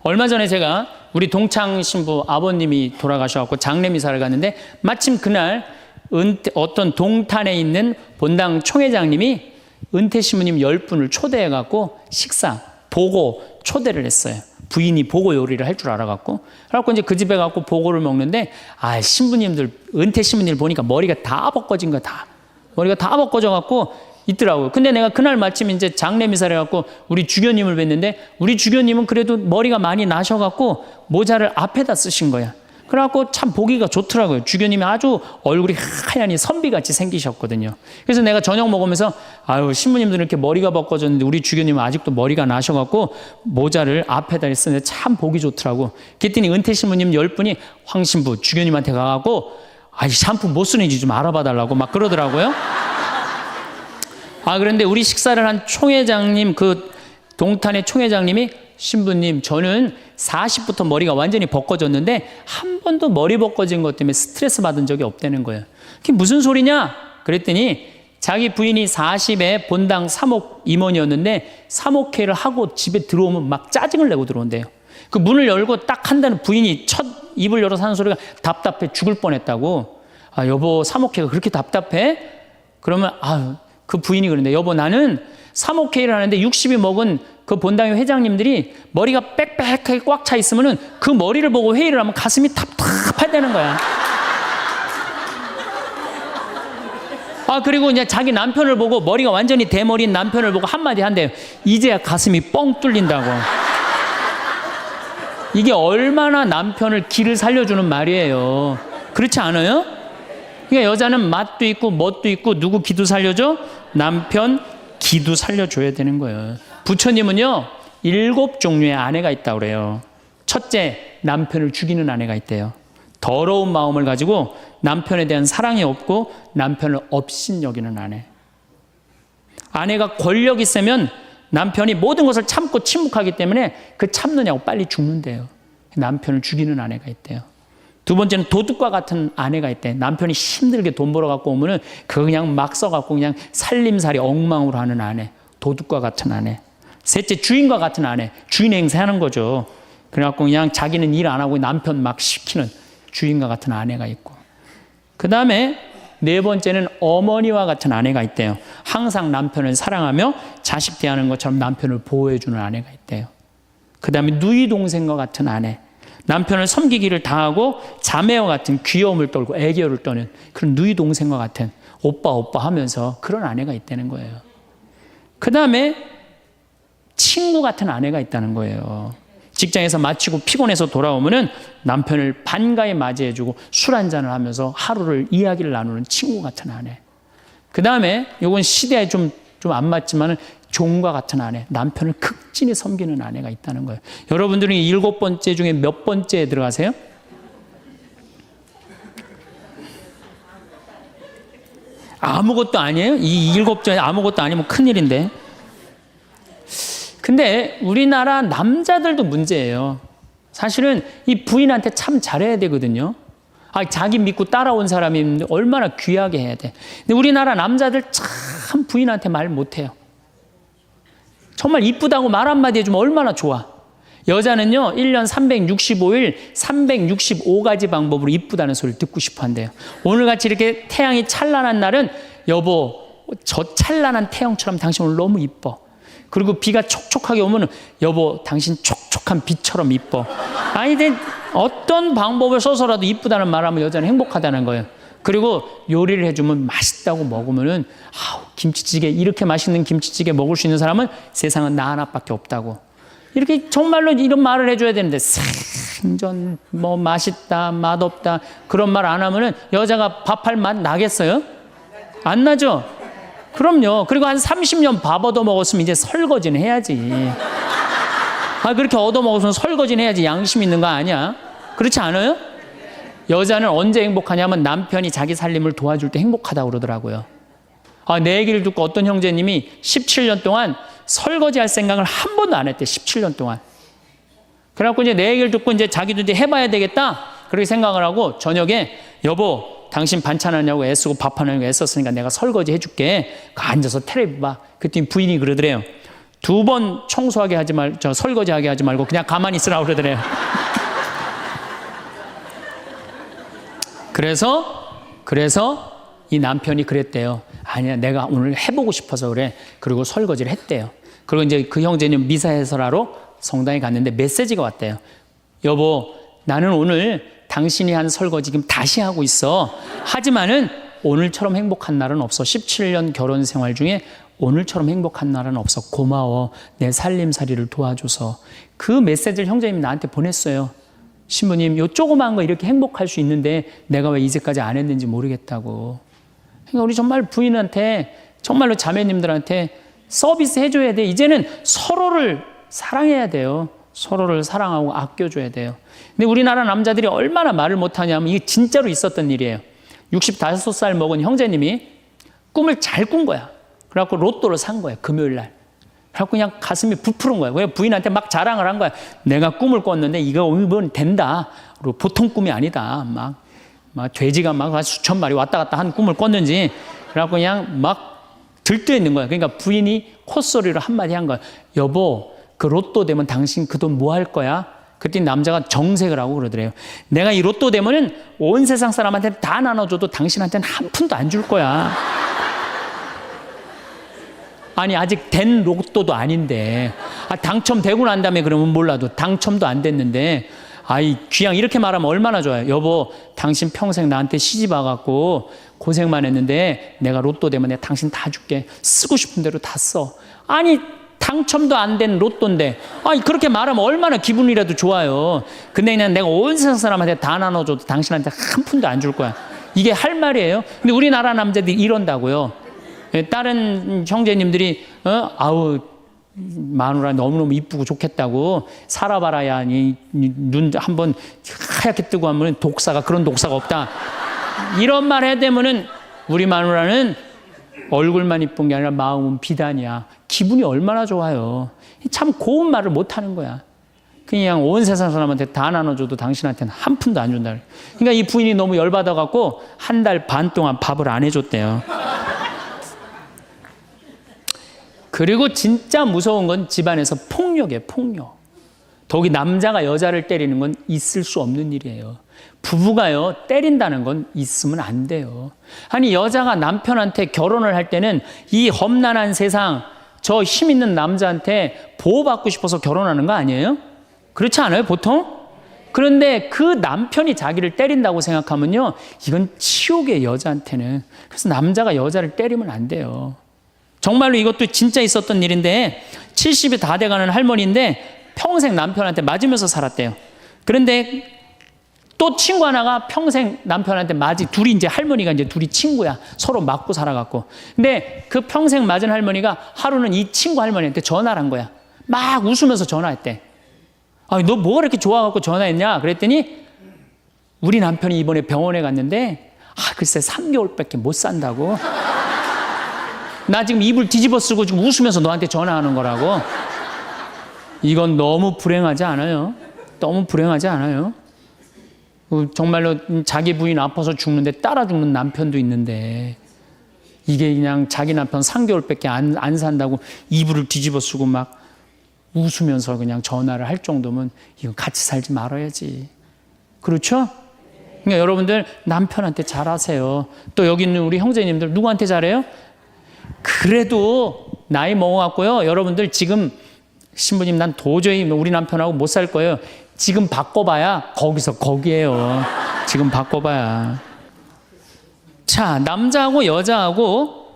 얼마 전에 제가 우리 동창 신부 아버님이 돌아가셔갖고 장례미사를 갔는데 마침 그날 어떤 동탄에 있는 본당 총회장님이 은퇴 신부님 10분을 초대해갖고 식사, 보고 초대를 했어요. 부인이 보고 요리를 할 줄 알아갖고. 그래갖고 이제 그 집에 가고 보고를 먹는데, 신부님들, 은퇴 신부님들 보니까 머리가 다 벗겨진 거 다. 머리가 다 벗겨져갖고 있더라고요. 근데 내가 그날 마침 이제 장례미사를 해갖고 우리 주교님을 뵀는데, 우리 주교님은 그래도 머리가 많이 나셔갖고 모자를 앞에다 쓰신 거야. 그래갖고 참 보기가 좋더라고요. 주교님이 아주 얼굴이 하얀이 선비같이 생기셨거든요. 그래서 내가 저녁 먹으면서 신부님들은 이렇게 머리가 벗겨졌는데 우리 주교님은 아직도 머리가 나셔갖고 모자를 앞에다 쓰는데 참 보기 좋더라고. 그랬더니 은퇴 신부님 10분이 황 신부 주교님한테 가갖고 샴푸 못 쓰는지 좀 알아봐 달라고 막 그러더라고요. 그런데 우리 식사를 한 총회장님, 그 동탄의 총회장님이 신부님, 저는 40부터 머리가 완전히 벗겨졌는데 한 번도 머리 벗겨진 것 때문에 스트레스 받은 적이 없다는 거예요. 그게 무슨 소리냐? 그랬더니 자기 부인이 40에 본당 사목 임원이었는데 사목회를 하고 집에 들어오면 막 짜증을 내고 들어온대요. 그 문을 열고 딱 한다는 부인이 첫 입을 열어서 하는 소리가 답답해 죽을 뻔했다고. 여보, 사목회가 그렇게 답답해? 그러면 그 부인이 그런데, 여보, 나는 사목회의를 하는데 60이 먹은 그 본당의 회장님들이 머리가 빽빽하게 꽉 차 있으면은 그 머리를 보고 회의를 하면 가슴이 답답하다는 거야. 그리고 이제 자기 남편을 보고 머리가 완전히 대머리인 남편을 보고 한마디 한대요. 이제야 가슴이 뻥 뚫린다고. 이게 얼마나 남편을 기를 살려주는 말이에요. 그렇지 않아요? 그러니까 여자는 맛도 있고 멋도 있고 누구 기도 살려줘? 남편 기도 살려줘야 되는 거예요. 부처님은요 7종류의 아내가 있다고 그래요. 첫째, 남편을 죽이는 아내가 있대요. 더러운 마음을 가지고 남편에 대한 사랑이 없고 남편을 업신여기는 아내. 아내가 권력 있으면 남편이 모든 것을 참고 침묵하기 때문에 그 참느냐고 빨리 죽는데요. 남편을 죽이는 아내가 있대요. 두 번째는 도둑과 같은 아내가 있대. 남편이 힘들게 돈 벌어갖고 오면은 그거 그냥 막 써갖고 그냥 살림살이 엉망으로 하는 아내. 도둑과 같은 아내. 셋째, 주인과 같은 아내. 주인 행세하는 거죠. 그래갖고 그냥 자기는 일 안 하고 남편 막 시키는 주인과 같은 아내가 있고. 그 다음에 네 번째는 어머니와 같은 아내가 있대요. 항상 남편을 사랑하며 자식 대하는 것처럼 남편을 보호해주는 아내가 있대요. 그 다음에 누이 동생과 같은 아내. 남편을 섬기기를 다하고 자매와 같은 귀여움을 떨고 애교를 떠는 그런 누이 동생과 같은 오빠 하면서 그런 아내가 있다는 거예요. 그 다음에 친구 같은 아내가 있다는 거예요. 직장에서 마치고 피곤해서 돌아오면은 남편을 반가이 맞이해주고 술 한잔을 하면서 하루를 이야기를 나누는 친구 같은 아내. 그 다음에 이건 시대에 좀 안 맞지만은 종과 같은 아내, 남편을 극진히 섬기는 아내가 있다는 거예요. 여러분들은 7번째 중에 몇 번째에 들어가세요? 아무것도 아니에요? 이 7번째 아무것도 아니면 큰일인데. 근데 우리나라 남자들도 문제예요. 사실은 이 부인한테 참 잘해야 되거든요. 자기 믿고 따라온 사람이 얼마나 귀하게 해야 돼. 근데 우리나라 남자들 참 부인한테 말 못해요. 정말 이쁘다고 말 한마디 해주면 얼마나 좋아. 여자는요 1년 365일 365가지 방법으로 이쁘다는 소리를 듣고 싶어 한대요. 오늘같이 이렇게 태양이 찬란한 날은 여보, 저 찬란한 태양처럼 당신 오늘 너무 이뻐. 그리고 비가 촉촉하게 오면 여보, 당신 촉촉한 비처럼 이뻐. 어떤 방법을 써서라도 이쁘다는 말하면 여자는 행복하다는 거예요. 그리고 요리를 해주면 맛있다고 먹으면은 김치찌개, 이렇게 맛있는 김치찌개 먹을 수 있는 사람은 세상은 나 하나밖에 없다고. 이렇게 정말로 이런 말을 해줘야 되는데 생전 뭐 맛있다, 맛없다 그런 말 안 하면은 여자가 밥할 맛 나겠어요? 안 나죠? 그럼요. 그리고 한 30년 밥 얻어먹었으면 이제 설거지는 해야지. 그렇게 얻어먹었으면 설거지는 해야지. 양심 있는 거 아니야? 그렇지 않아요? 여자는 언제 행복하냐면 남편이 자기 살림을 도와줄 때 행복하다고 그러더라고요. 내 얘기를 듣고 어떤 형제님이 17년 동안 설거지할 생각을 한 번도 안 했대. 17년 동안. 그래갖고 이제 내 얘기를 듣고 이제 자기도 이제 해봐야 되겠다. 그렇게 생각을 하고 저녁에 여보, 당신 반찬하냐고 애쓰고 밥하냐고 애썼으니까 내가 설거지 해줄게. 앉아서 텔레비 봐. 그랬더니 부인이 그러더래요. 2번 청소하게 하지 설거지하게 하지 말고 그냥 가만히 있으라고 그러더래요. 그래서 이 남편이 그랬대요. 아니야, 내가 오늘 해보고 싶어서 그래. 그리고 설거지를 했대요. 그리고 이제 그 형제는 미사 해설하러 성당에 갔는데 메시지가 왔대요. 여보, 나는 오늘 당신이 한 설거지 지금 다시 하고 있어. 하지만은 오늘처럼 행복한 날은 없어. 17년 결혼 생활 중에 오늘처럼 행복한 날은 없어. 고마워. 내 살림살이를 도와줘서. 그 메시지를 형제님이 나한테 보냈어요. 신부님, 요 조그만 거 이렇게 행복할 수 있는데 내가 왜 이제까지 안 했는지 모르겠다고. 그러니까 우리 정말 부인한테, 정말로 자매님들한테 서비스 해줘야 돼. 이제는 서로를 사랑해야 돼요. 서로를 사랑하고 아껴줘야 돼요. 근데 우리나라 남자들이 얼마나 말을 못하냐면 이게 진짜로 있었던 일이에요. 65살 먹은 형제님이 꿈을 잘 꾼 거야. 그래갖고 로또를 산 거야, 금요일 날. 그래갖고 그냥 가슴이 부풀은 거야. 그냥 부인한테 막 자랑을 한 거야. 내가 꿈을 꿨는데 이건 된다. 그리고 보통 꿈이 아니다. 막 돼지가 막 수천 마리 왔다 갔다 한 꿈을 꿨는지. 그래갖고 그냥 막 들떠 있는 거야. 그러니까 부인이 콧소리로 한마디 한 거야. 여보, 그 로또 되면 당신 그 돈 뭐 할 거야? 그랬더니 남자가 정색을 하고 그러더래요. 내가 이 로또 되면은 온 세상 사람한테 다 나눠줘도 당신한테는 한 푼도 안 줄 거야. 아니, 아직 된 로또도 아닌데. 당첨되고 난 다음에 그러면 몰라도 당첨도 안 됐는데. 귀양 이렇게 말하면 얼마나 좋아요. 여보, 당신 평생 나한테 시집 와갖고 고생만 했는데 내가 로또 되면 내가 당신 다 줄게. 쓰고 싶은 대로 다 써. 아니, 당첨도 안 된 로또인데 그렇게 말하면 얼마나 기분이라도 좋아요. 근데 그냥 내가 온 세상 사람한테 다 나눠줘도 당신한테 한 푼도 안 줄 거야. 이게 할 말이에요. 근데 우리나라 남자들이 이런다고요. 다른 형제님들이 마누라 너무너무 이쁘고 좋겠다고 살아봐라야 눈 한번 하얗게 뜨고 하면 그런 독사가 없다. 이런 말 해야 되면은 우리 마누라는 얼굴만 이쁜 게 아니라 마음은 비단이야. 기분이 얼마나 좋아요. 참 고운 말을 못하는 거야. 그냥 온 세상 사람한테 다 나눠줘도 당신한테는 한 푼도 안 준다. 그러니까 이 부인이 너무 열받아갖고 1달 반 동안 밥을 안 해줬대요. 그리고 진짜 무서운 건 집안에서 폭력이에요. 폭력. 더욱이 남자가 여자를 때리는 건 있을 수 없는 일이에요. 부부가요, 때린다는 건 있으면 안 돼요. 아니, 여자가 남편한테 결혼을 할 때는 이 험난한 세상, 저 힘 있는 남자한테 보호받고 싶어서 결혼하는 거 아니에요? 그렇지 않아요, 보통? 그런데 그 남편이 자기를 때린다고 생각하면요, 이건 치욕이에요, 여자한테는. 그래서 남자가 여자를 때리면 안 돼요. 정말로 이것도 진짜 있었던 일인데 70이 다 돼가는 할머니인데 평생 남편한테 맞으면서 살았대요. 그런데 또 친구 하나가 평생 남편한테 둘이 이제 할머니가 이제 둘이 친구야. 서로 맞고 살아갖고. 근데 그 평생 맞은 할머니가 하루는 이 친구 할머니한테 전화를 한 거야. 막 웃으면서 전화했대. 너 뭐가 이렇게 좋아갖고 전화했냐? 그랬더니 우리 남편이 이번에 병원에 갔는데 글쎄 3개월밖에 못 산다고. 나 지금 이불 뒤집어 쓰고 지금 웃으면서 너한테 전화하는 거라고. 이건 너무 불행하지 않아요? 너무 불행하지 않아요? 정말로 자기 부인 아파서 죽는데 따라 죽는 남편도 있는데 이게 그냥 자기 남편 3개월밖에 안 산다고 이불을 뒤집어 쓰고 막 웃으면서 그냥 전화를 할 정도면 이건 같이 살지 말아야지. 그렇죠? 그러니까 여러분들 남편한테 잘하세요. 또 여기 있는 우리 형제님들 누구한테 잘해요? 그래도 나이 먹어갖고요. 여러분들 지금 신부님 난 도저히 우리 남편하고 못 살 거예요. 지금 바꿔봐야 거기서 거기에요. 지금 바꿔봐야. 자, 남자하고 여자하고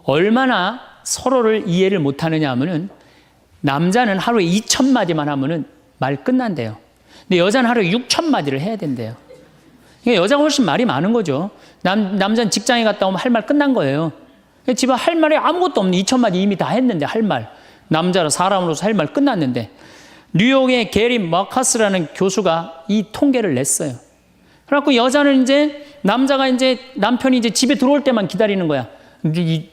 얼마나 서로를 이해를 못하느냐 하면은 남자는 하루에 2,000마디만 하면은 말 끝난대요. 근데 여자는 하루에 6,000마디를 해야 된대요. 그러니까 여자가 훨씬 말이 많은 거죠. 남자는 직장에 갔다 오면 할 말 끝난 거예요. 집에 할 말이 아무것도 없는 2,000마디 이미 다 했는데 할 말. 남자로 사람으로서 할 말 끝났는데 뉴욕의 게리 머카스라는 교수가 이 통계를 냈어요. 그래갖고 여자는 남자가 남편이 집에 들어올 때만 기다리는 거야.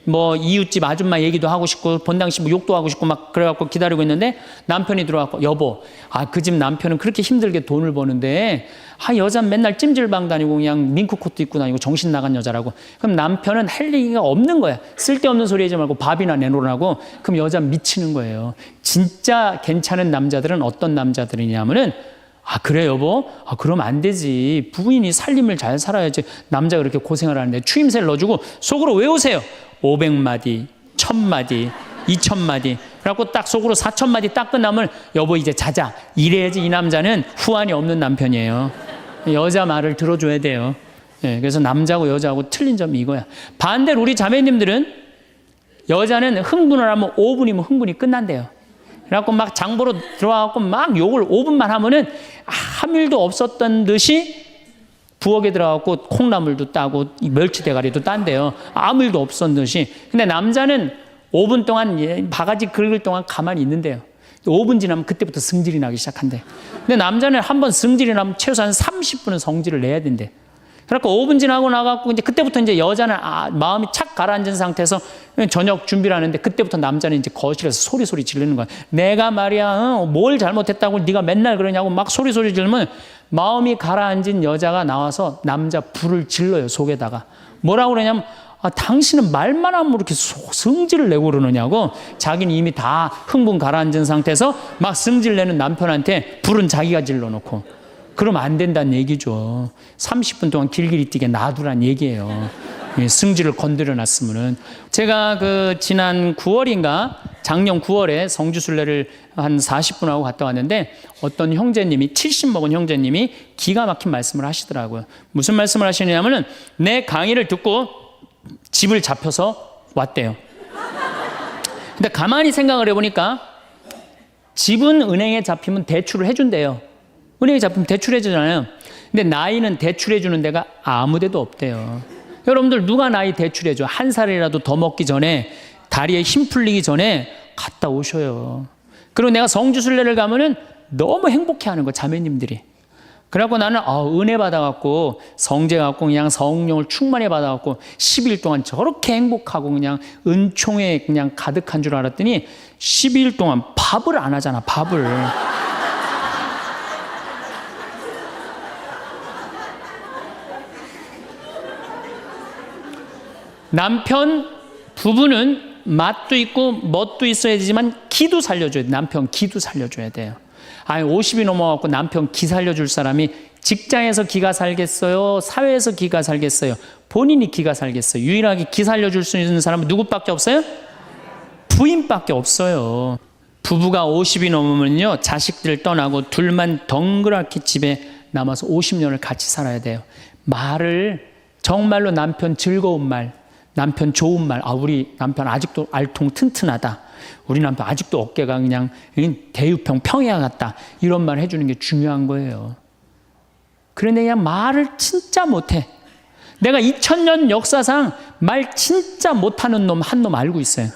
뭐 이웃집 아줌마 얘기도 하고 싶고 본당시 뭐 욕도 하고 싶고 막 그래갖고 기다리고 있는데 남편이 들어와서 여보, 그 집 남편은 그렇게 힘들게 돈을 버는데 여자는 맨날 찜질방 다니고 그냥 밍크코트 입고 다니고 정신 나간 여자라고. 그럼 남편은 할 얘기가 없는 거야. 쓸데없는 소리 하지 말고 밥이나 내놓으라고. 그럼 여자는 미치는 거예요. 진짜 괜찮은 남자들은 어떤 남자들이냐면은 그래 여보? 그럼 안 되지. 부인이 살림을 잘 살아야지. 남자가 그렇게 고생을 하는데 추임새를 넣어주고 속으로 외우세요. 500마디, 1000마디, 2000마디. 그래갖고 딱 속으로 4000마디 딱 끝나면 여보 이제 자자. 이래야지 이 남자는 후환이 없는 남편이에요. 여자 말을 들어줘야 돼요. 그래서 남자하고 여자하고 틀린 점이 이거야. 반대로 우리 자매님들은 여자는 흥분을 하면 5분이면 흥분이 끝난대요. 그래갖고 막 장보러 들어와갖고 막 욕을 5분만 하면은 아무 일도 없었던 듯이 부엌에 들어가고 콩나물도 따고 멸치 대가리도 딴대요. 아무 일도 없었던 듯이. 근데 남자는 5분 동안 바가지 긁을 동안 가만히 있는데요. 5분 지나면 그때부터 승질이 나기 시작한대. 근데 남자는 한번 승질이 나면 최소한 30분은 성질을 내야 된대. 그러니까 5분 지나고 나가고 이제 그때부터 이제 여자는 마음이 착 가라앉은 상태에서 저녁 준비를 하는데 그때부터 남자는 이제 거실에서 소리 지르는 거야. 내가 말이야 뭘 잘못했다고 네가 맨날 그러냐고 막 소리 지르면 마음이 가라앉은 여자가 나와서 남자 불을 질러요. 속에다가 뭐라고 그러냐면 당신은 말만 하면 이렇게 성질을 내고 그러느냐고. 자기는 이미 다 흥분 가라앉은 상태에서 막 성질 내는 남편한테 불은 자기가 질러놓고. 그러면 안 된다는 얘기죠. 30분 동안 길길이 뛰게 놔두란 얘기예요. 승질을 건드려 놨으면은. 제가 지난 9월인가 작년 9월에 성주순례를 한 40분 하고 갔다 왔는데 어떤 형제님이 70 먹은 형제님이 기가 막힌 말씀을 하시더라고요. 무슨 말씀을 하시냐면은 내 강의를 듣고 집을 잡혀서 왔대요. 근데 가만히 생각을 해보니까 집은 은행에 잡히면 대출을 해준대요. 은행에 잡히면 대출해 주잖아요. 근데 나이는 대출해 주는 데가 아무 데도 없대요. 여러분들 누가 나이 대출해 줘? 한 살이라도 더 먹기 전에 다리에 힘 풀리기 전에 갔다 오셔요. 그리고 내가 성주순례를 가면은 너무 행복해하는 거 자매님들이. 그래갖고 나는 은혜 받아갖고 성제 갖고 그냥 성령을 충만히 받아갖고 10일 동안 저렇게 행복하고 그냥 은총에 그냥 가득한 줄 알았더니 12일 동안 밥을 안 하잖아. 밥을. 남편, 부부는 맛도 있고 멋도 있어야 되지만 기도 살려줘야 돼. 남편 기도 살려줘야 돼요. 50이 넘어갖고 남편 기 살려줄 사람이 직장에서 기가 살겠어요? 사회에서 기가 살겠어요? 본인이 기가 살겠어요? 유일하게 기 살려줄 수 있는 사람은 누구밖에 없어요? 부인밖에 없어요. 부부가 50이 넘으면요 자식들 떠나고 둘만 덩그랗게 집에 남아서 50년을 같이 살아야 돼요. 말을 정말로 남편 즐거운 말, 남편 좋은 말. 우리 남편 아직도 알통 튼튼하다. 우리 남편 아직도 어깨가 그냥 대유평 평야 같다. 이런 말 해주는 게 중요한 거예요. 그런데 그냥 말을 진짜 못해. 내가 2000년 역사상 말 진짜 못하는 놈 한 놈 알고 있어요.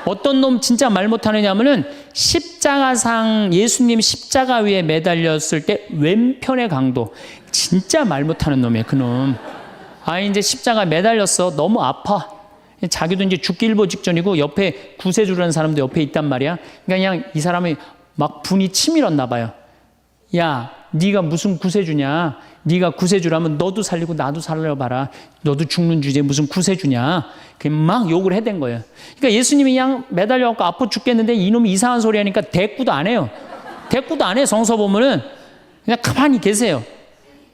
어떤 놈 진짜 말 못하느냐면은 십자가상 예수님 십자가 위에 매달렸을 때 왼편의 강도. 진짜 말 못하는 놈이에요. 그놈. 이제 십자가 매달렸어. 너무 아파. 자기도 이제 죽기 일보 직전이고 옆에 구세주라는 사람도 옆에 있단 말이야. 그냥 이 사람이 막 분이 치밀었나 봐요. 야, 네가 무슨 구세주냐? 네가 구세주라면 너도 살리고 나도 살려봐라. 너도 죽는 주제에 무슨 구세주냐? 막 욕을 해댄 거예요. 그러니까 예수님이 그냥 매달려갖고 아파 죽겠는데 이놈이 이상한 소리 하니까 대꾸도 안 해요. 대꾸도 안 해. 성서 보면은 그냥 가만히 계세요.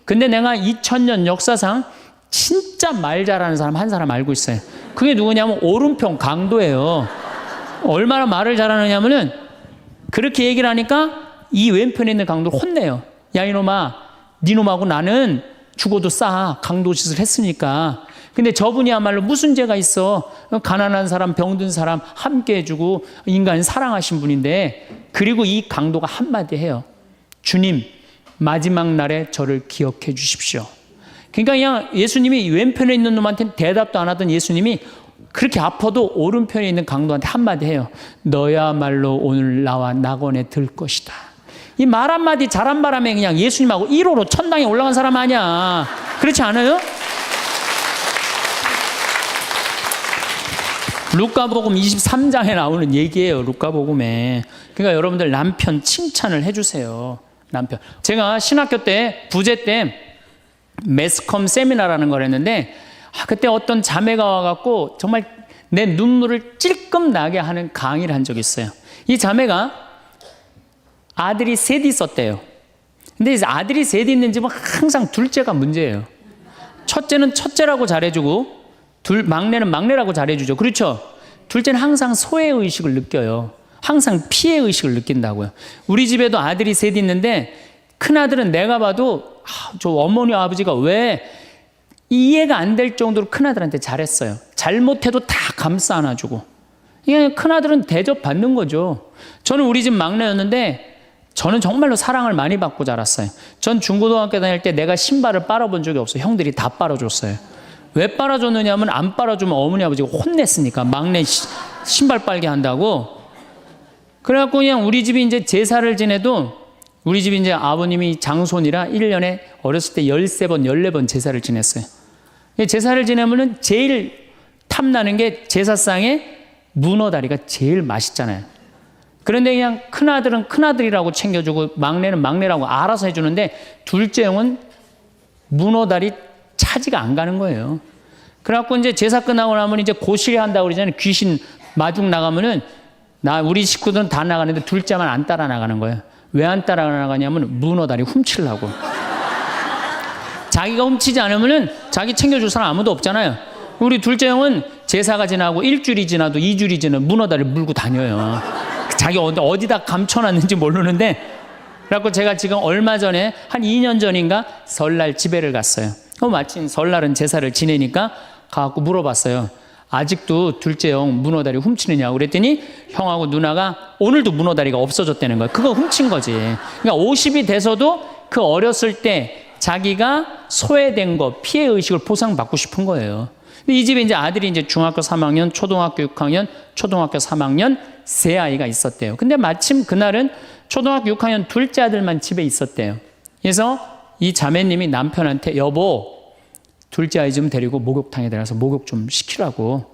근데 내가 2000년 역사상 진짜 말 잘하는 사람 한 사람 알고 있어요. 그게 누구냐면 오른편 강도예요. 얼마나 말을 잘하느냐면은 그렇게 얘기를 하니까 이 왼편에 있는 강도를 혼내요. 야 이놈아, 니놈하고 나는 죽어도 싸. 강도 짓을 했으니까. 근데 저분이야말로 무슨 죄가 있어. 가난한 사람, 병든 사람 함께 해주고 인간 사랑하신 분인데. 그리고 이 강도가 한마디 해요. 주님, 마지막 날에 저를 기억해 주십시오. 그러니까 그냥 예수님이 왼편에 있는 놈한테 대답도 안 하던 예수님이 그렇게 아파도 오른편에 있는 강도한테 한마디 해요. 너야말로 오늘 나와 낙원에 들 것이다. 이 말 한마디 잘한 바람에 그냥 예수님하고 1호로 천당에 올라간 사람 아니야. 그렇지 않아요? 루카복음 23장에 나오는 얘기예요. 루카복음에. 그러니까 여러분들 남편 칭찬을 해주세요. 남편. 제가 신학교 때 부제 때 매스컴 세미나라는 걸 했는데 그때 어떤 자매가 와갖고 정말 내 눈물을 찔끔 나게 하는 강의를 한 적이 있어요. 이 자매가 아들이 셋 있었대요. 근데 이제 아들이 셋 있는 집은 항상 둘째가 문제예요. 첫째는 첫째라고 잘해주고 막내는 막내라고 잘해주죠. 그렇죠? 둘째는 항상 소외의식을 느껴요. 항상 피해의식을 느낀다고요. 우리 집에도 아들이 셋 있는데 큰아들은 내가 봐도 저 어머니 아버지가 왜 이해가 안 될 정도로 큰아들한테 잘했어요. 잘못해도 다 감싸 안아주고. 이게 큰아들은 대접받는 거죠. 저는 우리 집 막내였는데 저는 정말로 사랑을 많이 받고 자랐어요. 전 중고등학교 다닐 때 내가 신발을 빨아본 적이 없어요. 형들이 다 빨아줬어요. 왜 빨아줬느냐 하면 안 빨아주면 어머니 아버지가 혼냈으니까 막내 신발 빨게 한다고. 그래갖고 그냥 우리 집이 이제 제사를 지내도 우리 집이 이제 아버님이 장손이라 1년에 어렸을 때 13번, 14번 제사를 지냈어요. 제사를 지내면은 제일 탐나는 게 제사상에 문어다리가 제일 맛있잖아요. 그런데 그냥 큰아들은 큰아들이라고 챙겨주고 막내는 막내라고 알아서 해주는데 둘째 형은 문어다리 차지가 안 가는 거예요. 그래갖고 이제 제사 끝나고 나면 이제 고시리 한다고 그러잖아요. 귀신 마중 나가면은 우리 식구들은 다 나가는데 둘째만 안 따라 나가는 거예요. 왜 안 따라 나가냐면 문어다리 훔치려고. 자기가 훔치지 않으면은 자기 챙겨줄 사람 아무도 없잖아요. 우리 둘째 형은 제사가 지나고 일주일이 지나도 2주일이 지나도 문어다리 물고 다녀요. 자기 어디다 감춰놨는지 모르는데. 그래갖고 제가 지금 얼마 전에 한 2년 전인가 설날 집회를 갔어요. 마침 설날은 제사를 지내니까 가갖고 물어봤어요. 아직도 둘째 형 문어다리 훔치느냐고 그랬더니 형하고 누나가 오늘도 문어다리가 없어졌다는 거예요. 그거 훔친 거지. 그러니까 50이 돼서도 그 어렸을 때 자기가 소외된 거, 피해의식을 보상받고 싶은 거예요. 근데 이 집에 이제 아들이 이제 중학교 3학년, 초등학교 6학년, 초등학교 3학년 세 아이가 있었대요. 근데 마침 그날은 초등학교 6학년 둘째 아들만 집에 있었대요. 그래서 이 자매님이 남편한테 여보 둘째 아이 좀 데리고 목욕탕에 들어가서 목욕 좀 시키라고.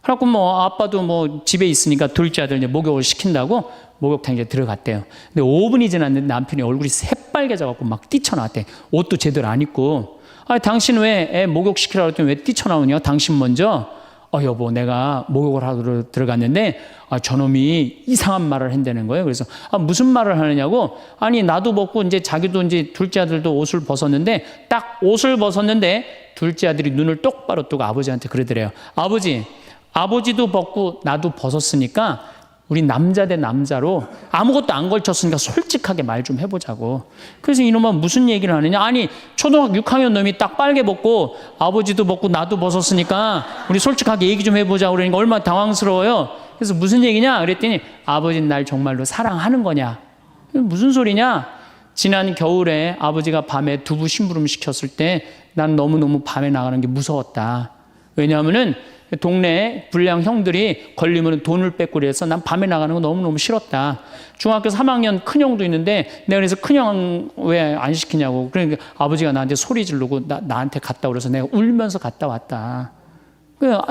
그래갖고 뭐 아빠도 뭐 집에 있으니까 둘째 아들 이제 목욕을 시킨다고 목욕탕에 들어갔대요. 근데 5분이 지났는데 남편이 얼굴이 새빨개져갖고 막 뛰쳐나왔대. 옷도 제대로 안 입고. 당신 왜 애 목욕 시키라고 했더니 왜 뛰쳐나오냐? 당신 먼저. 여보 내가 목욕을 하러 들어갔는데 저놈이 이상한 말을 한다는 거예요. 그래서 무슨 말을 하느냐고. 아니 나도 벗고 이제 자기도 이제 둘째 아들도 옷을 벗었는데 딱 옷을 벗었는데 둘째 아들이 눈을 똑바로 뜨고 아버지한테 그러더래요. 아버지도 벗고 나도 벗었으니까 우리 남자 대 남자로 아무것도 안 걸쳤으니까 솔직하게 말 좀 해보자고. 그래서 이놈은 무슨 얘기를 하느냐. 아니 초등학교 6학년 놈이 딱 빨개 벗고 아버지도 벗고 나도 벗었으니까 우리 솔직하게 얘기 좀 해보자고 그러니까 얼마나 당황스러워요. 그래서 무슨 얘기냐 그랬더니 아버지는 날 정말로 사랑하는 거냐. 무슨 소리냐. 지난 겨울에 아버지가 밤에 두부 심부름 시켰을 때 난 너무너무 밤에 나가는 게 무서웠다. 왜냐하면은 동네에 불량 형들이 걸리면 돈을 뺏고 그래서 난 밤에 나가는 거 너무너무 싫었다. 중학교 3학년 큰형도 있는데 내가 그래서 큰형 왜 안 시키냐고. 그러니까 아버지가 나한테 소리 지르고 나한테 갔다 그래서 내가 울면서 갔다 왔다.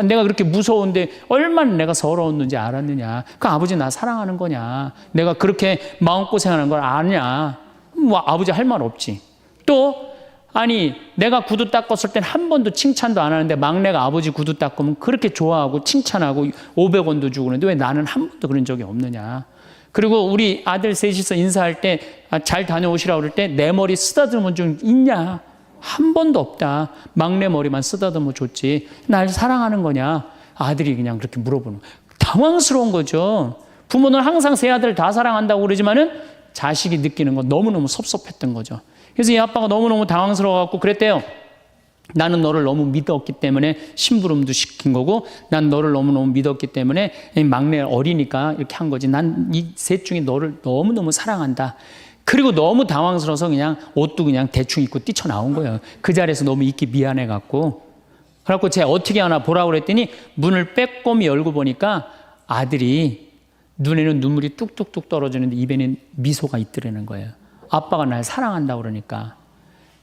내가 그렇게 무서운데 얼마나 내가 서러웠는지 알았느냐. 그 아버지 나 사랑하는 거냐. 내가 그렇게 마음고생하는 걸 아냐. 뭐 아버지 할 말 없지. 또 아니 내가 구두 닦았을 땐 한 번도 칭찬도 안 하는데 막내가 아버지 구두 닦으면 그렇게 좋아하고 칭찬하고 500원도 주고 그러는데 왜 나는 한 번도 그런 적이 없느냐. 그리고 우리 아들 셋이서 인사할 때 잘 다녀오시라고 그럴 때 내 머리 쓰다듬은 적 있냐. 한 번도 없다. 막내 머리만 쓰다듬어 줬지. 날 사랑하는 거냐. 아들이 그냥 그렇게 물어보는 거예요. 당황스러운 거죠. 부모는 항상 세 아들 다 사랑한다고 그러지만은 자식이 느끼는 건 너무너무 섭섭했던 거죠. 그래서 이 아빠가 너무너무 당황스러워갖고 그랬대요. 나는 너를 너무 믿었기 때문에 심부름도 시킨 거고 난 너를 너무너무 믿었기 때문에 막내 어리니까 이렇게 한 거지. 난 이 셋 중에 너를 너무너무 사랑한다. 그리고 너무 당황스러워서 그냥 옷도 그냥 대충 입고 뛰쳐나온 거예요. 그 자리에서 너무 있기 미안해갖고. 그래갖고 제가 어떻게 하나 보라고 그랬더니 문을 빼꼼히 열고 보니까 아들이 눈에는 눈물이 뚝뚝뚝 떨어지는데 입에는 미소가 있더라는 거예요. 아빠가 날 사랑한다고 그러니까.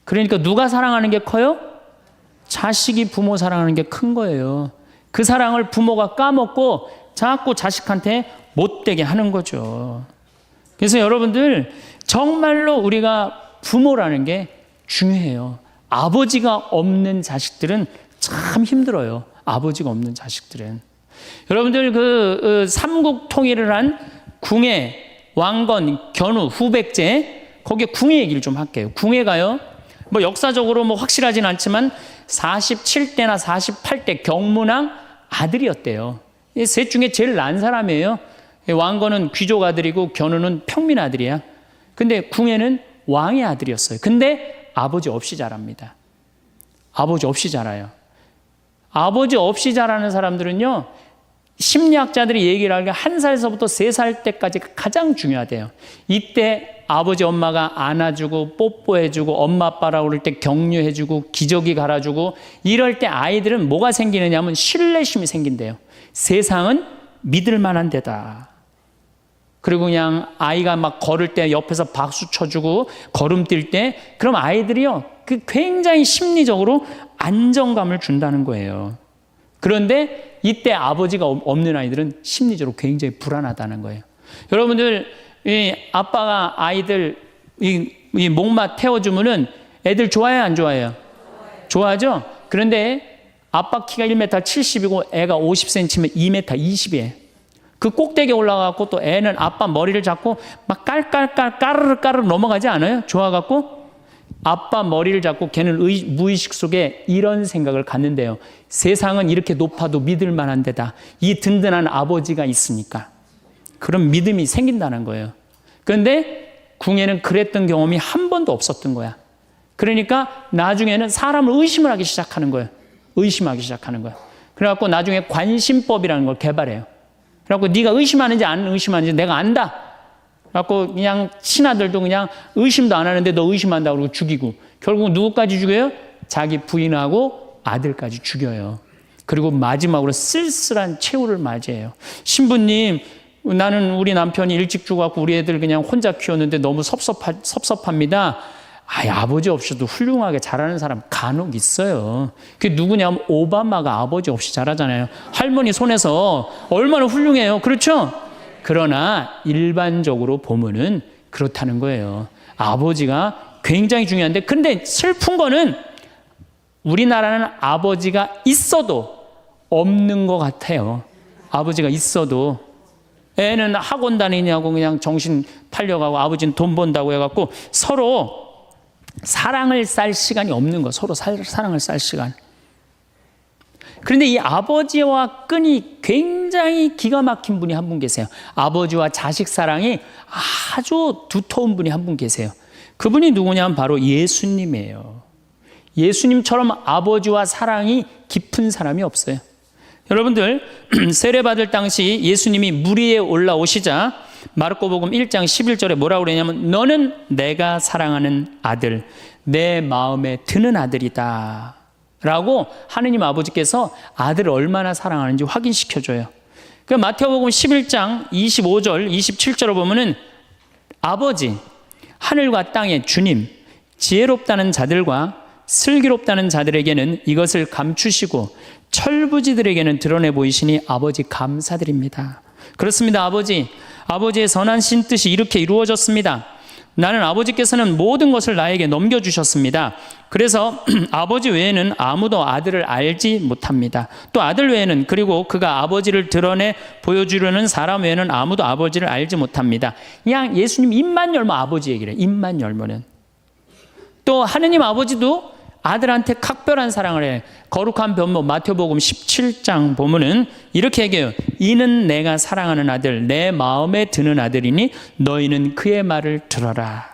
그러니까 누가 사랑하는 게 커요? 자식이 부모 사랑하는 게 큰 거예요. 그 사랑을 부모가 까먹고 자꾸 자식한테 못되게 하는 거죠. 그래서 여러분들 정말로 우리가 부모라는 게 중요해요. 아버지가 없는 자식들은 참 힘들어요. 아버지가 없는 자식들은. 여러분들 그 삼국 통일을 한 궁예, 왕건, 견우, 후백제, 거기에 궁예 얘기를 좀 할게요. 궁예가요, 뭐 역사적으로 뭐 확실하진 않지만 47대나 48대 경문왕 아들이었대요. 이 셋 중에 제일 난 사람이에요. 왕건은 귀족 아들이고 견우는 평민 아들이야. 근데 궁예는 왕의 아들이었어요. 근데 아버지 없이 자랍니다. 아버지 없이 자라요. 아버지 없이 자라는 사람들은요, 심리학자들이 얘기를 하기에 1살서부터 3살 때까지 가장 중요하대요. 이때 아버지 엄마가 안아주고 뽀뽀해주고 엄마 아빠라고 그럴 때 격려해주고 기저귀 갈아주고 이럴 때 아이들은 뭐가 생기느냐면 신뢰심이 생긴대요. 세상은 믿을 만한 데다. 그리고 그냥 아이가 막 걸을 때 옆에서 박수 쳐주고 걸음 뛸 때 그럼 아이들이요, 그 굉장히 심리적으로 안정감을 준다는 거예요. 그런데 이때 아버지가 없는 아이들은 심리적으로 굉장히 불안하다는 거예요. 여러분들, 이 아빠가 아이들 이 목마 태워주면은 애들 좋아해요, 안 좋아해요? 좋아하죠? 그런데 아빠 키가 1m 70이고 애가 50cm면 2m 20이에요. 그 꼭대기에 올라가고 또 애는 아빠 머리를 잡고 막 깔깔깔 까르르 넘어가지 않아요? 좋아갖고 아빠 머리를 잡고 걔는 무의식 속에 이런 생각을 갖는데요. 세상은 이렇게 높아도 믿을 만한 데다. 이 든든한 아버지가 있으니까. 그런 믿음이 생긴다는 거예요. 그런데 궁예는 그랬던 경험이 한 번도 없었던 거야. 그러니까 나중에는 사람을 의심을 하기 시작하는 거예요. 의심하기 시작하는 거예요. 그래갖고 나중에 관심법이라는 걸 개발해요. 그래갖고 네가 의심하는지 안 의심하는지 내가 안다. 그래갖고 그냥 친아들도 그냥 의심도 안 하는데 너 의심한다고 그러고 죽이고, 결국 누구까지 죽여요? 자기 부인하고 아들까지 죽여요. 그리고 마지막으로 쓸쓸한 최후를 맞이해요. 신부님, 나는 우리 남편이 일찍 죽어갖고 우리 애들 그냥 혼자 키웠는데 너무 섭섭합니다. 아버지 없이도 훌륭하게 자라는 사람 간혹 있어요. 그게 누구냐면 오바마가 아버지 없이 자라잖아요. 할머니 손에서 얼마나 훌륭해요. 그렇죠? 그러나 일반적으로 보면은 그렇다는 거예요. 아버지가 굉장히 중요한데, 근데 슬픈 거는 우리나라는 아버지가 있어도 없는 것 같아요. 아버지가 있어도 애는 학원 다니냐고 그냥 정신 팔려가고 아버지는 돈 번다고 해갖고 서로 사랑을 쌀 시간이 없는 거, 서로 사랑을 쌀 시간. 그런데 이 아버지와 끈이 굉장히 기가 막힌 분이 한 분 계세요. 아버지와 자식 사랑이 아주 두터운 분이 한 분 계세요. 그분이 누구냐면 바로 예수님이에요. 예수님처럼 아버지와 사랑이 깊은 사람이 없어요. 여러분들, 세례받을 당시 예수님이 물 위에 올라오시자 마르코복음 1장 11절에 뭐라고 그러냐면 너는 내가 사랑하는 아들, 내 마음에 드는 아들이다 라고 하느님 아버지께서 아들을 얼마나 사랑하는지 확인시켜줘요. 그 마태복음 11장 25절 27절을 보면은 아버지, 하늘과 땅의 주님, 지혜롭다는 자들과 슬기롭다는 자들에게는 이것을 감추시고 철부지들에게는 드러내 보이시니 아버지 감사드립니다. 그렇습니다. 아버지의 선한 신 뜻이 이렇게 이루어졌습니다. 나는 아버지께서는 모든 것을 나에게 넘겨주셨습니다. 그래서 아버지 외에는 아무도 아들을 알지 못합니다. 또 아들 외에는, 그리고 그가 아버지를 드러내 보여주려는 사람 외에는 아무도 아버지를 알지 못합니다. 그냥 예수님 입만 열면 아버지 얘기를 해요. 입만 열면은. 또 하느님 아버지도 아들한테 각별한 사랑을 해. 거룩한 변모 마태복음 17장 보면은 이렇게 얘기해요. 이는 내가 사랑하는 아들, 내 마음에 드는 아들이니 너희는 그의 말을 들어라.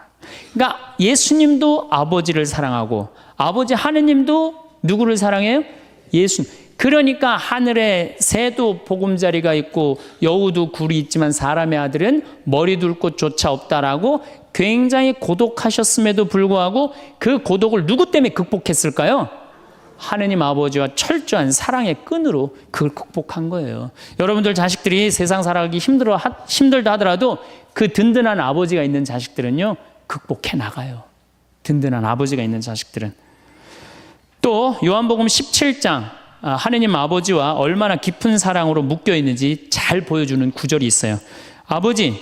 그러니까 예수님도 아버지를 사랑하고 아버지 하느님도 누구를 사랑해요? 예수님. 그러니까 하늘에 새도 보금자리가 있고 여우도 굴이 있지만 사람의 아들은 머리 둘 곳조차 없다라고 굉장히 고독하셨음에도 불구하고 그 고독을 누구 때문에 극복했을까요? 하느님 아버지와 철저한 사랑의 끈으로 그걸 극복한 거예요. 여러분들 자식들이 세상 살아가기 힘들다 하더라도 그 든든한 아버지가 있는 자식들은요, 극복해 나가요. 든든한 아버지가 있는 자식들은. 또 요한복음 17장 하느님 아버지와 얼마나 깊은 사랑으로 묶여 있는지 잘 보여주는 구절이 있어요. 아버지,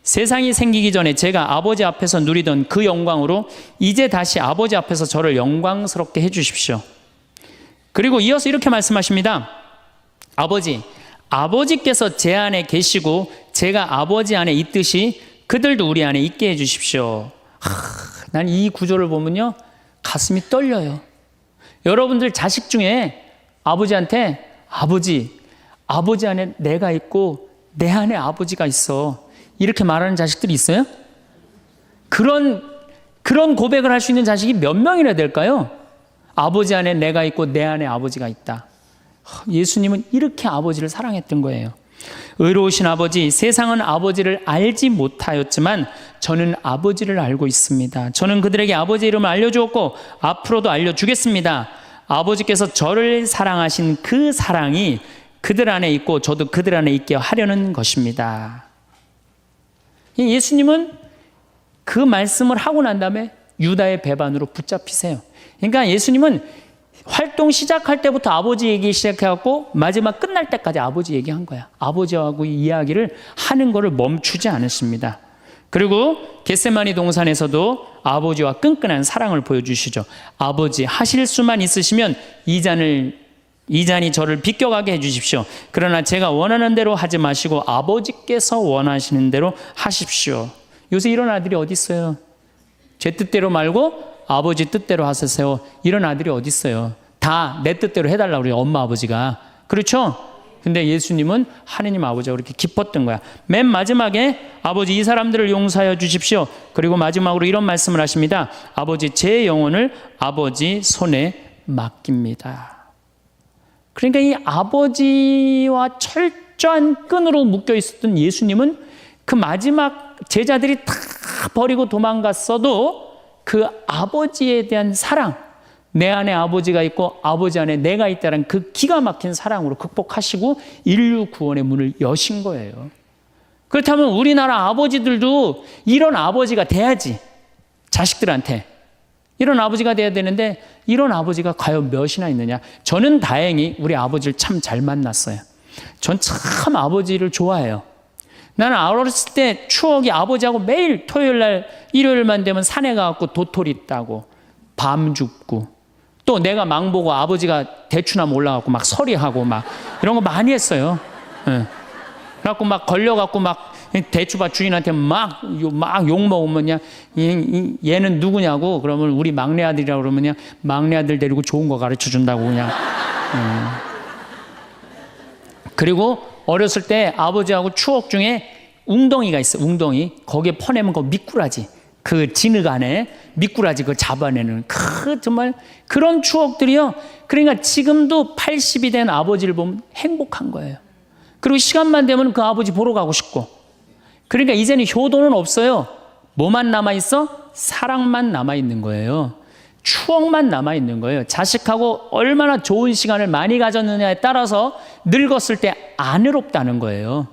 세상이 생기기 전에 제가 아버지 앞에서 누리던 그 영광으로 이제 다시 아버지 앞에서 저를 영광스럽게 해주십시오. 그리고 이어서 이렇게 말씀하십니다. 아버지, 아버지께서 제 안에 계시고 제가 아버지 안에 있듯이 그들도 우리 안에 있게 해주십시오. 난 이 구절을 보면요, 가슴이 떨려요. 여러분들 자식 중에 아버지한테 아버지 안에 내가 있고 내 안에 아버지가 있어, 이렇게 말하는 자식들이 있어요? 그런 고백을 할 수 있는 자식이 몇 명이나 될까요? 아버지 안에 내가 있고 내 안에 아버지가 있다. 예수님은 이렇게 아버지를 사랑했던 거예요. 의로우신 아버지, 세상은 아버지를 알지 못하였지만 저는 아버지를 알고 있습니다. 저는 그들에게 아버지의 이름을 알려주었고 앞으로도 알려주겠습니다. 아버지께서 저를 사랑하신 그 사랑이 그들 안에 있고 저도 그들 안에 있게 하려는 것입니다. 예수님은 그 말씀을 하고 난 다음에 유다의 배반으로 붙잡히세요. 그러니까 예수님은 활동 시작할 때부터 아버지 얘기 시작해갖고 마지막 끝날 때까지 아버지 얘기한 거야. 아버지하고 이야기를 하는 거를 멈추지 않으십니다. 그리고 겟세마니 동산에서도 아버지와 끈끈한 사랑을 보여주시죠. 아버지, 하실 수만 있으시면 이 잔이 저를 비껴가게 해주십시오. 그러나 제가 원하는 대로 하지 마시고 아버지께서 원하시는 대로 하십시오. 요새 이런 아들이 어디 있어요? 제 뜻대로 말고 아버지 뜻대로 하세요. 이런 아들이 어디 있어요? 다 내 뜻대로 해달라고 그래요, 엄마 아버지가. 그렇죠? 근데 예수님은 하느님 아버지가 그렇게 기뻤던 거야. 맨 마지막에 아버지, 이 사람들을 용서하여 주십시오. 그리고 마지막으로 이런 말씀을 하십니다. 아버지, 제 영혼을 아버지 손에 맡깁니다. 그러니까 이 아버지와 철저한 끈으로 묶여 있었던 예수님은 그 마지막 제자들이 다 버리고 도망갔어도 그 아버지에 대한 사랑, 내 안에 아버지가 있고 아버지 안에 내가 있다는 그 기가 막힌 사랑으로 극복하시고 인류 구원의 문을 여신 거예요. 그렇다면 우리나라 아버지들도 이런 아버지가 돼야지. 자식들한테 이런 아버지가 돼야 되는데 이런 아버지가 과연 몇이나 있느냐. 저는 다행히 우리 아버지를 참 잘 만났어요. 전 참 아버지를 좋아해요. 나는 어렸을 때 추억이 아버지하고 매일 토요일 날 일요일만 되면 산에 가갖고 도토리 따고 밤 줍고 또 내가 망보고 아버지가 대추나무 올라가고 막 서리하고 막 이런 거 많이 했어요. 예. 그래갖고 막 걸려갖고 막 대추밭 주인한테 막 욕 먹으면 그냥 얘는 누구냐고 그러면 우리 막내 아들이라고 그러면 그냥 막내 아들 데리고 좋은 거 가르쳐 준다고 그냥. 그리고 어렸을 때 아버지하고 추억 중에 웅덩이가 있어. 웅덩이. 거기에 퍼내면 그 미꾸라지. 그 진흙 안에 미꾸라지 그걸 잡아내는 정말 그런 추억들이요. 그러니까 지금도 80이 된 아버지를 보면 행복한 거예요. 그리고 시간만 되면 그 아버지 보러 가고 싶고. 그러니까 이제는 효도는 없어요. 뭐만 남아있어? 사랑만 남아있는 거예요. 추억만 남아있는 거예요. 자식하고 얼마나 좋은 시간을 많이 가졌느냐에 따라서 늙었을 때 안 외롭다는 거예요.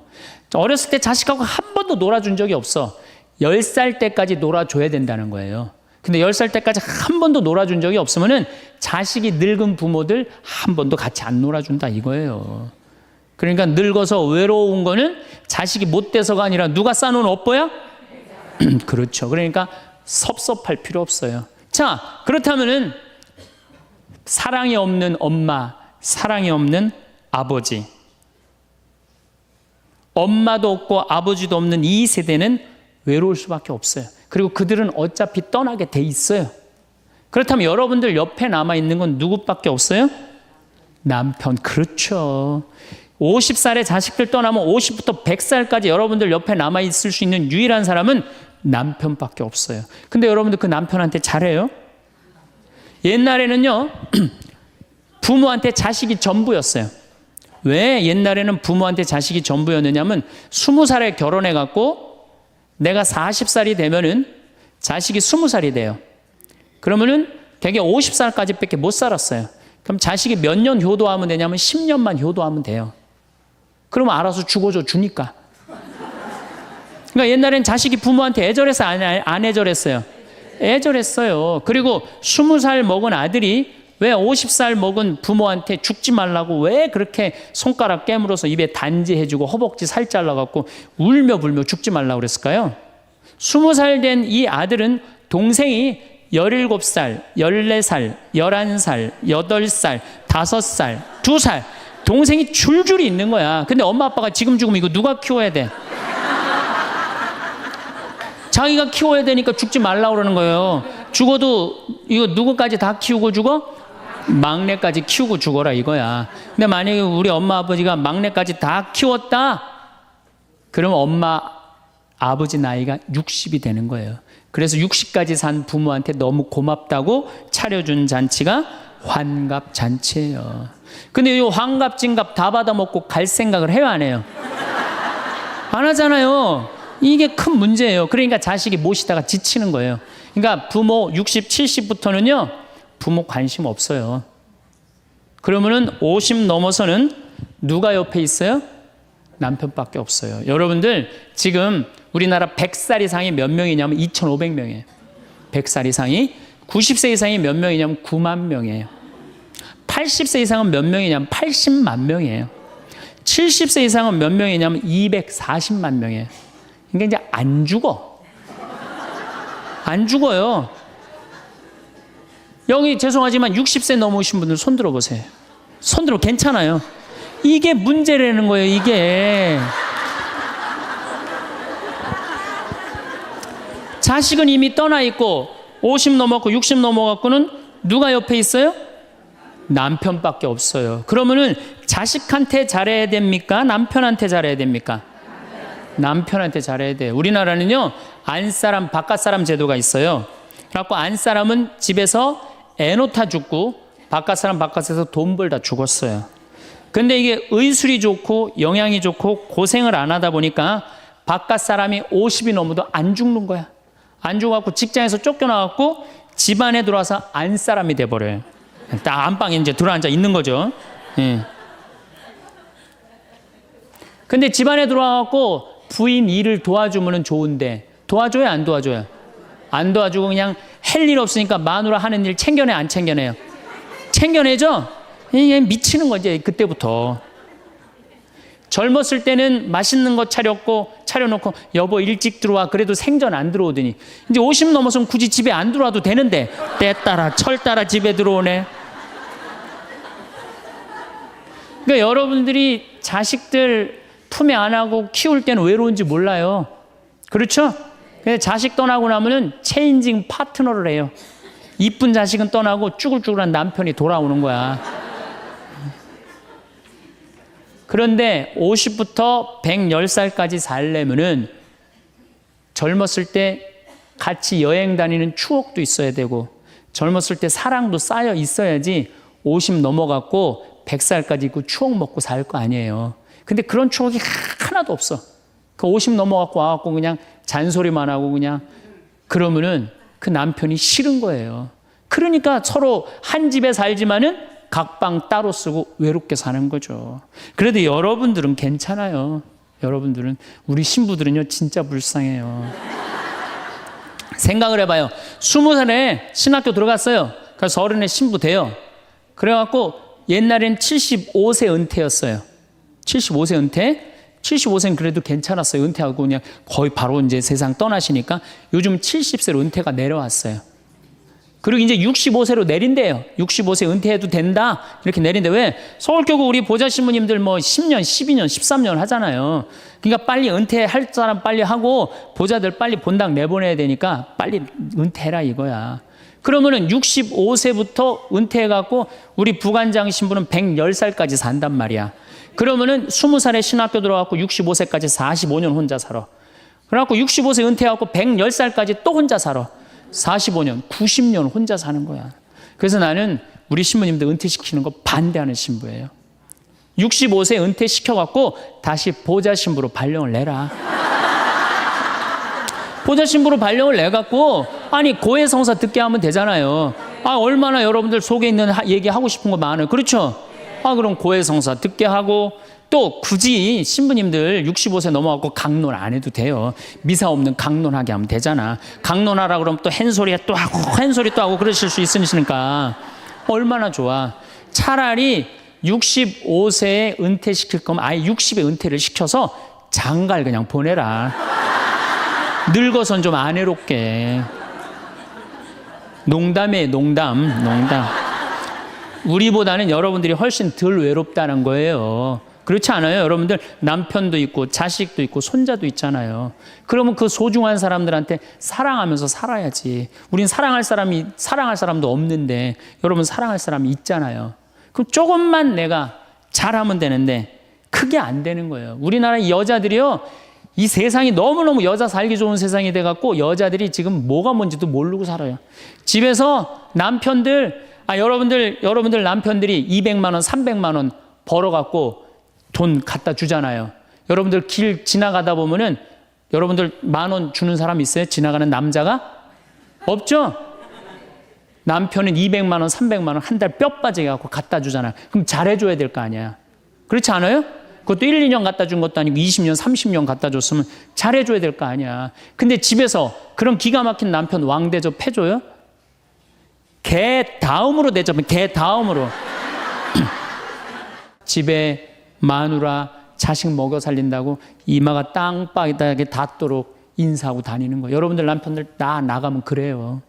어렸을 때 자식하고 한 번도 놀아준 적이 없어. 10살 때까지 놀아줘야 된다는 거예요. 근데 10살 때까지 한 번도 놀아준 적이 없으면은 자식이 늙은 부모들 한 번도 같이 안 놀아준다 이거예요. 그러니까 늙어서 외로운 거는 자식이 못 돼서가 아니라 누가 싸놓은 업보야? 그렇죠. 그러니까 섭섭할 필요 없어요. 자, 그렇다면은 사랑이 없는 엄마, 사랑이 없는 아버지, 엄마도 없고 아버지도 없는 이 세대는 외로울 수밖에 없어요. 그리고 그들은 어차피 떠나게 돼 있어요. 그렇다면 여러분들 옆에 남아있는 건 누구밖에 없어요? 남편. 그렇죠. 50살에 자식들 떠나면 50부터 100살까지 여러분들 옆에 남아있을 수 있는 유일한 사람은 남편밖에 없어요. 근데 여러분들 그 남편한테 잘해요? 옛날에는요, 부모한테 자식이 전부였어요. 왜 옛날에는 부모한테 자식이 전부였느냐면 20살에 결혼해갖고 내가 40살이 되면은 자식이 20살이 돼요. 그러면은 되게 50살까지 밖에 못 살았어요. 그럼 자식이 몇 년 효도하면 되냐면 10년만 효도하면 돼요. 그러면 알아서 죽어줘 주니까. 그러니까 옛날엔 자식이 부모한테 애절해서 안 애절했어요? 애절했어요. 그리고 20살 먹은 아들이 왜 50살 먹은 부모한테 죽지 말라고 왜 그렇게 손가락 깨물어서 입에 단지해주고 허벅지 살 잘라갖고 울며 불며 죽지 말라고 그랬을까요? 20살 된 이 아들은 동생이 17살, 14살, 11살, 8살, 5살, 2살 동생이 줄줄이 있는 거야. 근데 엄마 아빠가 지금 죽으면 이거 누가 키워야 돼? 자기가 키워야 되니까 죽지 말라고 그러는 거예요. 죽어도 이거 누구까지 다 키우고 죽어? 막내까지 키우고 죽어라 이거야. 근데 만약에 우리 엄마 아버지가 막내까지 다 키웠다? 그러면 엄마 아버지 나이가 60이 되는 거예요. 그래서 60까지 산 부모한테 너무 고맙다고 차려준 잔치가 환갑잔치예요. 근데 이 환갑진갑 다 받아먹고 갈 생각을 해요, 안 해요? 안 하잖아요. 이게 큰 문제예요. 그러니까 자식이 모시다가 지치는 거예요. 그러니까 부모 60, 70부터는요 부모 관심 없어요. 그러면은 50 넘어서는 누가 옆에 있어요? 남편밖에 없어요. 여러분들 지금 우리나라 100살 이상이 몇 명이냐면 2,500명이에요. 100살 이상이. 90세 이상이 몇 명이냐면 9만 명이에요. 80세 이상은 몇 명이냐면 80만 명이에요. 70세 이상은 몇 명이냐면 240만 명이에요. 그러니까 이제 안 죽어. 안 죽어요. 여기 죄송하지만 60세 넘으신 분들 손 들어보세요. 손 들어 괜찮아요. 이게 문제라는 거예요, 이게. 자식은 이미 떠나 있고 50 넘었고 60 넘어갖고는 누가 옆에 있어요? 남편밖에 없어요. 그러면은 자식한테 잘해야 됩니까? 남편한테 잘해야 됩니까? 남편한테 잘해야 돼요. 우리나라는요 안사람 바깥사람 제도가 있어요. 그래갖고 안사람은 집에서 애 놓다 죽고 바깥사람 바깥에서 돈 벌다 죽었어요. 근데 이게 의술이 좋고 영양이 좋고 고생을 안 하다 보니까 바깥사람이 50이 넘어도 안 죽는 거야. 안 죽어갖고 직장에서 쫓겨나갖고 집안에 들어와서 안사람이 돼버려요. 딱 안방에 이제 들어앉아 있는 거죠. 예. 근데 집안에 들어와갖고 부인 일을 도와주면 좋은데 도와줘요, 안 도와줘요? 안 도와주고 그냥 할 일 없으니까 마누라 하는 일 챙겨내, 안 챙겨내요? 챙겨내죠? 이게 미치는 거지, 그때부터. 젊었을 때는 맛있는 거 차려놓고 여보 일찍 들어와. 그래도 생전 안 들어오더니 이제 50 넘어서면 굳이 집에 안 들어와도 되는데 때 따라 철 따라 집에 들어오네. 그러니까 여러분들이 자식들 품에 안 하고 키울 때는 외로운지 몰라요. 그렇죠? 근데 자식 떠나고 나면은 체인징 파트너를 해요. 이쁜 자식은 떠나고 쭈글쭈글한 남편이 돌아오는 거야. 그런데 50부터 110살까지 살려면은 젊었을 때 같이 여행 다니는 추억도 있어야 되고 젊었을 때 사랑도 쌓여 있어야지 50 넘어갔고 100살까지 있고 추억 먹고 살 거 아니에요. 근데 그런 추억이 하나도 없어. 그 50 넘어갖고 와갖고 그냥 잔소리만 하고 그냥 그러면은 그 남편이 싫은 거예요. 그러니까 서로 한 집에 살지만은 각방 따로 쓰고 외롭게 사는 거죠. 그래도 여러분들은 괜찮아요. 여러분들은, 우리 신부들은요 진짜 불쌍해요. 생각을 해봐요. 20살에 신학교 들어갔어요. 그래서 30에 신부 돼요. 그래갖고 옛날엔 75세 은퇴였어요. 75세 은퇴. 75세는 그래도 괜찮았어요. 은퇴하고 그냥 거의 바로 이제 세상 떠나시니까 요즘 70세로 은퇴가 내려왔어요. 그리고 이제 65세로 내린대요. 65세 은퇴해도 된다 이렇게 내린대. 왜? 서울교구 우리 보좌 신부님들 뭐 10년, 12년, 13년 하잖아요. 그러니까 빨리 은퇴할 사람 빨리 하고 보좌들 빨리 본당 내보내야 되니까 빨리 은퇴해라 이거야. 그러면은 65세부터 은퇴해갖고 우리 부관장 신부는 110살까지 산단 말이야. 그러면은 20살에 신학교 들어갖고 65세까지 45년 혼자 살아. 그래갖고 65세 은퇴해갖고 110살까지 또 혼자 살아. 45년, 90년 혼자 사는 거야. 그래서 나는 우리 신부님들 은퇴시키는 거 반대하는 신부예요. 65세 은퇴시켜갖고 다시 보좌 신부로 발령을 내라. 보좌 신부로 발령을 내갖고 아니 고해성사 듣게 하면 되잖아요. 아 얼마나 여러분들 속에 있는 얘기하고 싶은 거 많아요. 그렇죠? 아 그럼 고해성사 듣게 하고 또 굳이 신부님들 65세 넘어가고 강론 안 해도 돼요. 미사 없는 강론하게 하면 되잖아. 강론하라 그러면 또 한 소리 또 하고 한 소리 또 하고 그러실 수 있으니까 얼마나 좋아. 차라리 65세에 은퇴시킬 거면 아예 60에 은퇴를 시켜서 장가를 그냥 보내라. 늙어선 좀 안 해롭게. 농담이에요, 농담. 우리보다는 여러분들이 훨씬 덜 외롭다는 거예요. 그렇지 않아요? 여러분들 남편도 있고 자식도 있고 손자도 있잖아요. 그러면 그 소중한 사람들한테 사랑하면서 살아야지. 우린 사랑할 사람도 없는데 여러분 사랑할 사람이 있잖아요. 그럼 조금만 내가 잘하면 되는데 그게 안 되는 거예요. 우리나라 여자들이요, 이 세상이 너무너무 여자 살기 좋은 세상이 돼갖고 여자들이 지금 뭐가 뭔지도 모르고 살아요. 집에서 남편들, 여러분들 남편들이 200만 원, 300만 원 벌어갖고 돈 갖다 주잖아요. 여러분들 길 지나가다 보면은 여러분들 10,000원 주는 사람 있어요? 지나가는 남자가? 없죠? 남편은 200만 원, 300만 원 한 달 뼈 빠지게 갖고 갖다 주잖아요. 그럼 잘해줘야 될 거 아니야. 그렇지 않아요? 그것도 1, 2년 갖다 준 것도 아니고 20년, 30년 갖다 줬으면 잘해줘야 될 거 아니야. 근데 집에서 그런 기가 막힌 남편 왕대접 해줘요? 개 다음으로 대접은 개 다음으로. 집에 마누라 자식 먹여 살린다고 이마가 땅바닥에 닿도록 인사하고 다니는 거예요. 여러분들 남편들 나가면 그래요.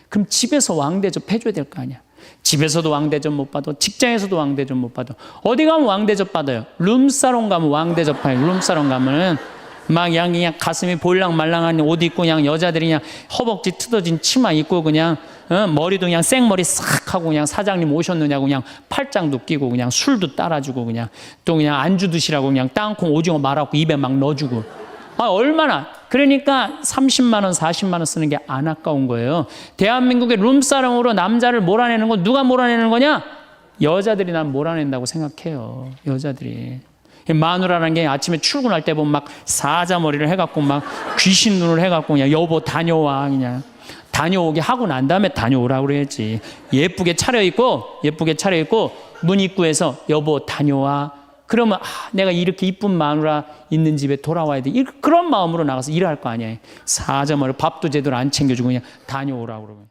그럼 집에서 왕대접 해줘야 될 거 아니야. 집에서도 왕대접 못 받아, 직장에서도 왕대접 못 받아. 어디 가면 왕대접 받아요? 룸사롱 가면 왕대접 받아요. 룸사롱 가면은 막 그냥 가슴이 볼랑말랑한 옷 입고 그냥 여자들이 그냥 허벅지 뜯어진 치마 입고 그냥 머리도 그냥 생머리 싹 하고 그냥 사장님 오셨느냐고 그냥 팔짱도 끼고 그냥 술도 따라주고 그냥 또 그냥 안주 드시라고 그냥 땅콩 오징어 말아갖고 입에 막 넣어주고. 얼마나. 그러니까 30만 원, 40만 원 쓰는 게 안 아까운 거예요. 대한민국의 룸사롱으로 남자를 몰아내는 건 누가 몰아내는 거냐? 여자들이 난 몰아낸다고 생각해요. 여자들이. 마누라라는 게 아침에 출근할 때 보면 막 사자머리를 해갖고 막 귀신 눈을 해갖고 그냥 여보 다녀와 그냥 다녀오게 하고 난 다음에 다녀오라고 그래야지. 예쁘게 차려입고 문 입구에서 여보 다녀와. 그러면 내가 이렇게 이쁜 마누라 있는 집에 돌아와야 돼. 그런 마음으로 나가서 일할 거 아니에요. 사자머리 밥도 제대로 안 챙겨주고 그냥 다녀오라고 그러고.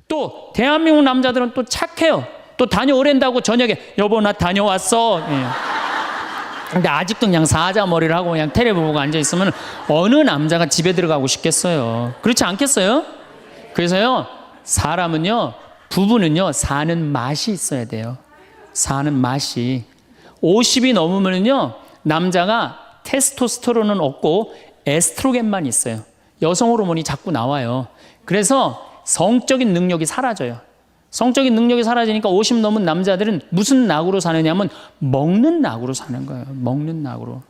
또 대한민국 남자들은 또 착해요. 또 다녀오랜다고 저녁에 여보 나 다녀왔어. 예. 근데 아직도 그냥 사자머리를 하고 그냥 텔레비 보고 앉아있으면 어느 남자가 집에 들어가고 싶겠어요. 그렇지 않겠어요? 그래서요, 사람은요, 부부는요, 사는 맛이 있어야 돼요. 사는 맛이. 50이 넘으면요, 남자가 테스토스테론은 없고 에스트로겐만 있어요. 여성 호르몬이 자꾸 나와요. 그래서 성적인 능력이 사라져요. 성적인 능력이 사라지니까 50 넘은 남자들은 무슨 낙으로 사느냐면 먹는 낙으로 사는 거예요. 먹는 낙으로.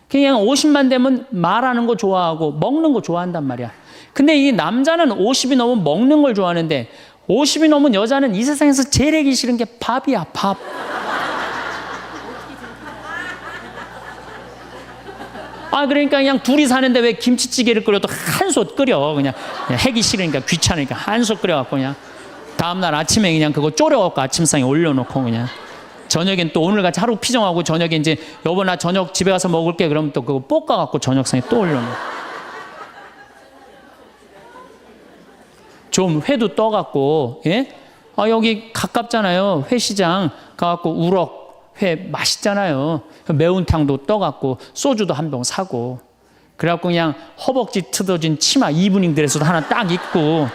그냥 50만 되면 말하는 거 좋아하고 먹는 거 좋아한단 말이야. 근데 이 남자는 50이 넘으면 먹는 걸 좋아하는데 50이 넘은 여자는 이 세상에서 제일 하기 싫은 게 밥이야, 밥. 그러니까 그냥 둘이 사는데 왜 김치찌개를 끓여도 한솥 끓여. 그냥 하기 싫으니까 귀찮으니까 한솥 끓여갖고 그냥 다음날 아침에 그냥 그거 졸여갖고 아침상에 올려놓고 그냥 저녁엔 또 오늘같이 하루 피정하고 저녁에 이제 여보 나 저녁 집에 가서 먹을게 그러면 또 그거 볶아갖고 저녁상에 또 올려놓고 좀 회도 떠갖고 예? 여기 가깝잖아요. 회시장 가갖고 우럭 회 맛있잖아요. 매운탕도 떠갖고 소주도 한 병 사고 그래갖고 그냥 허벅지 뜯어진 치마 이브닝 드레스도 하나 딱 입고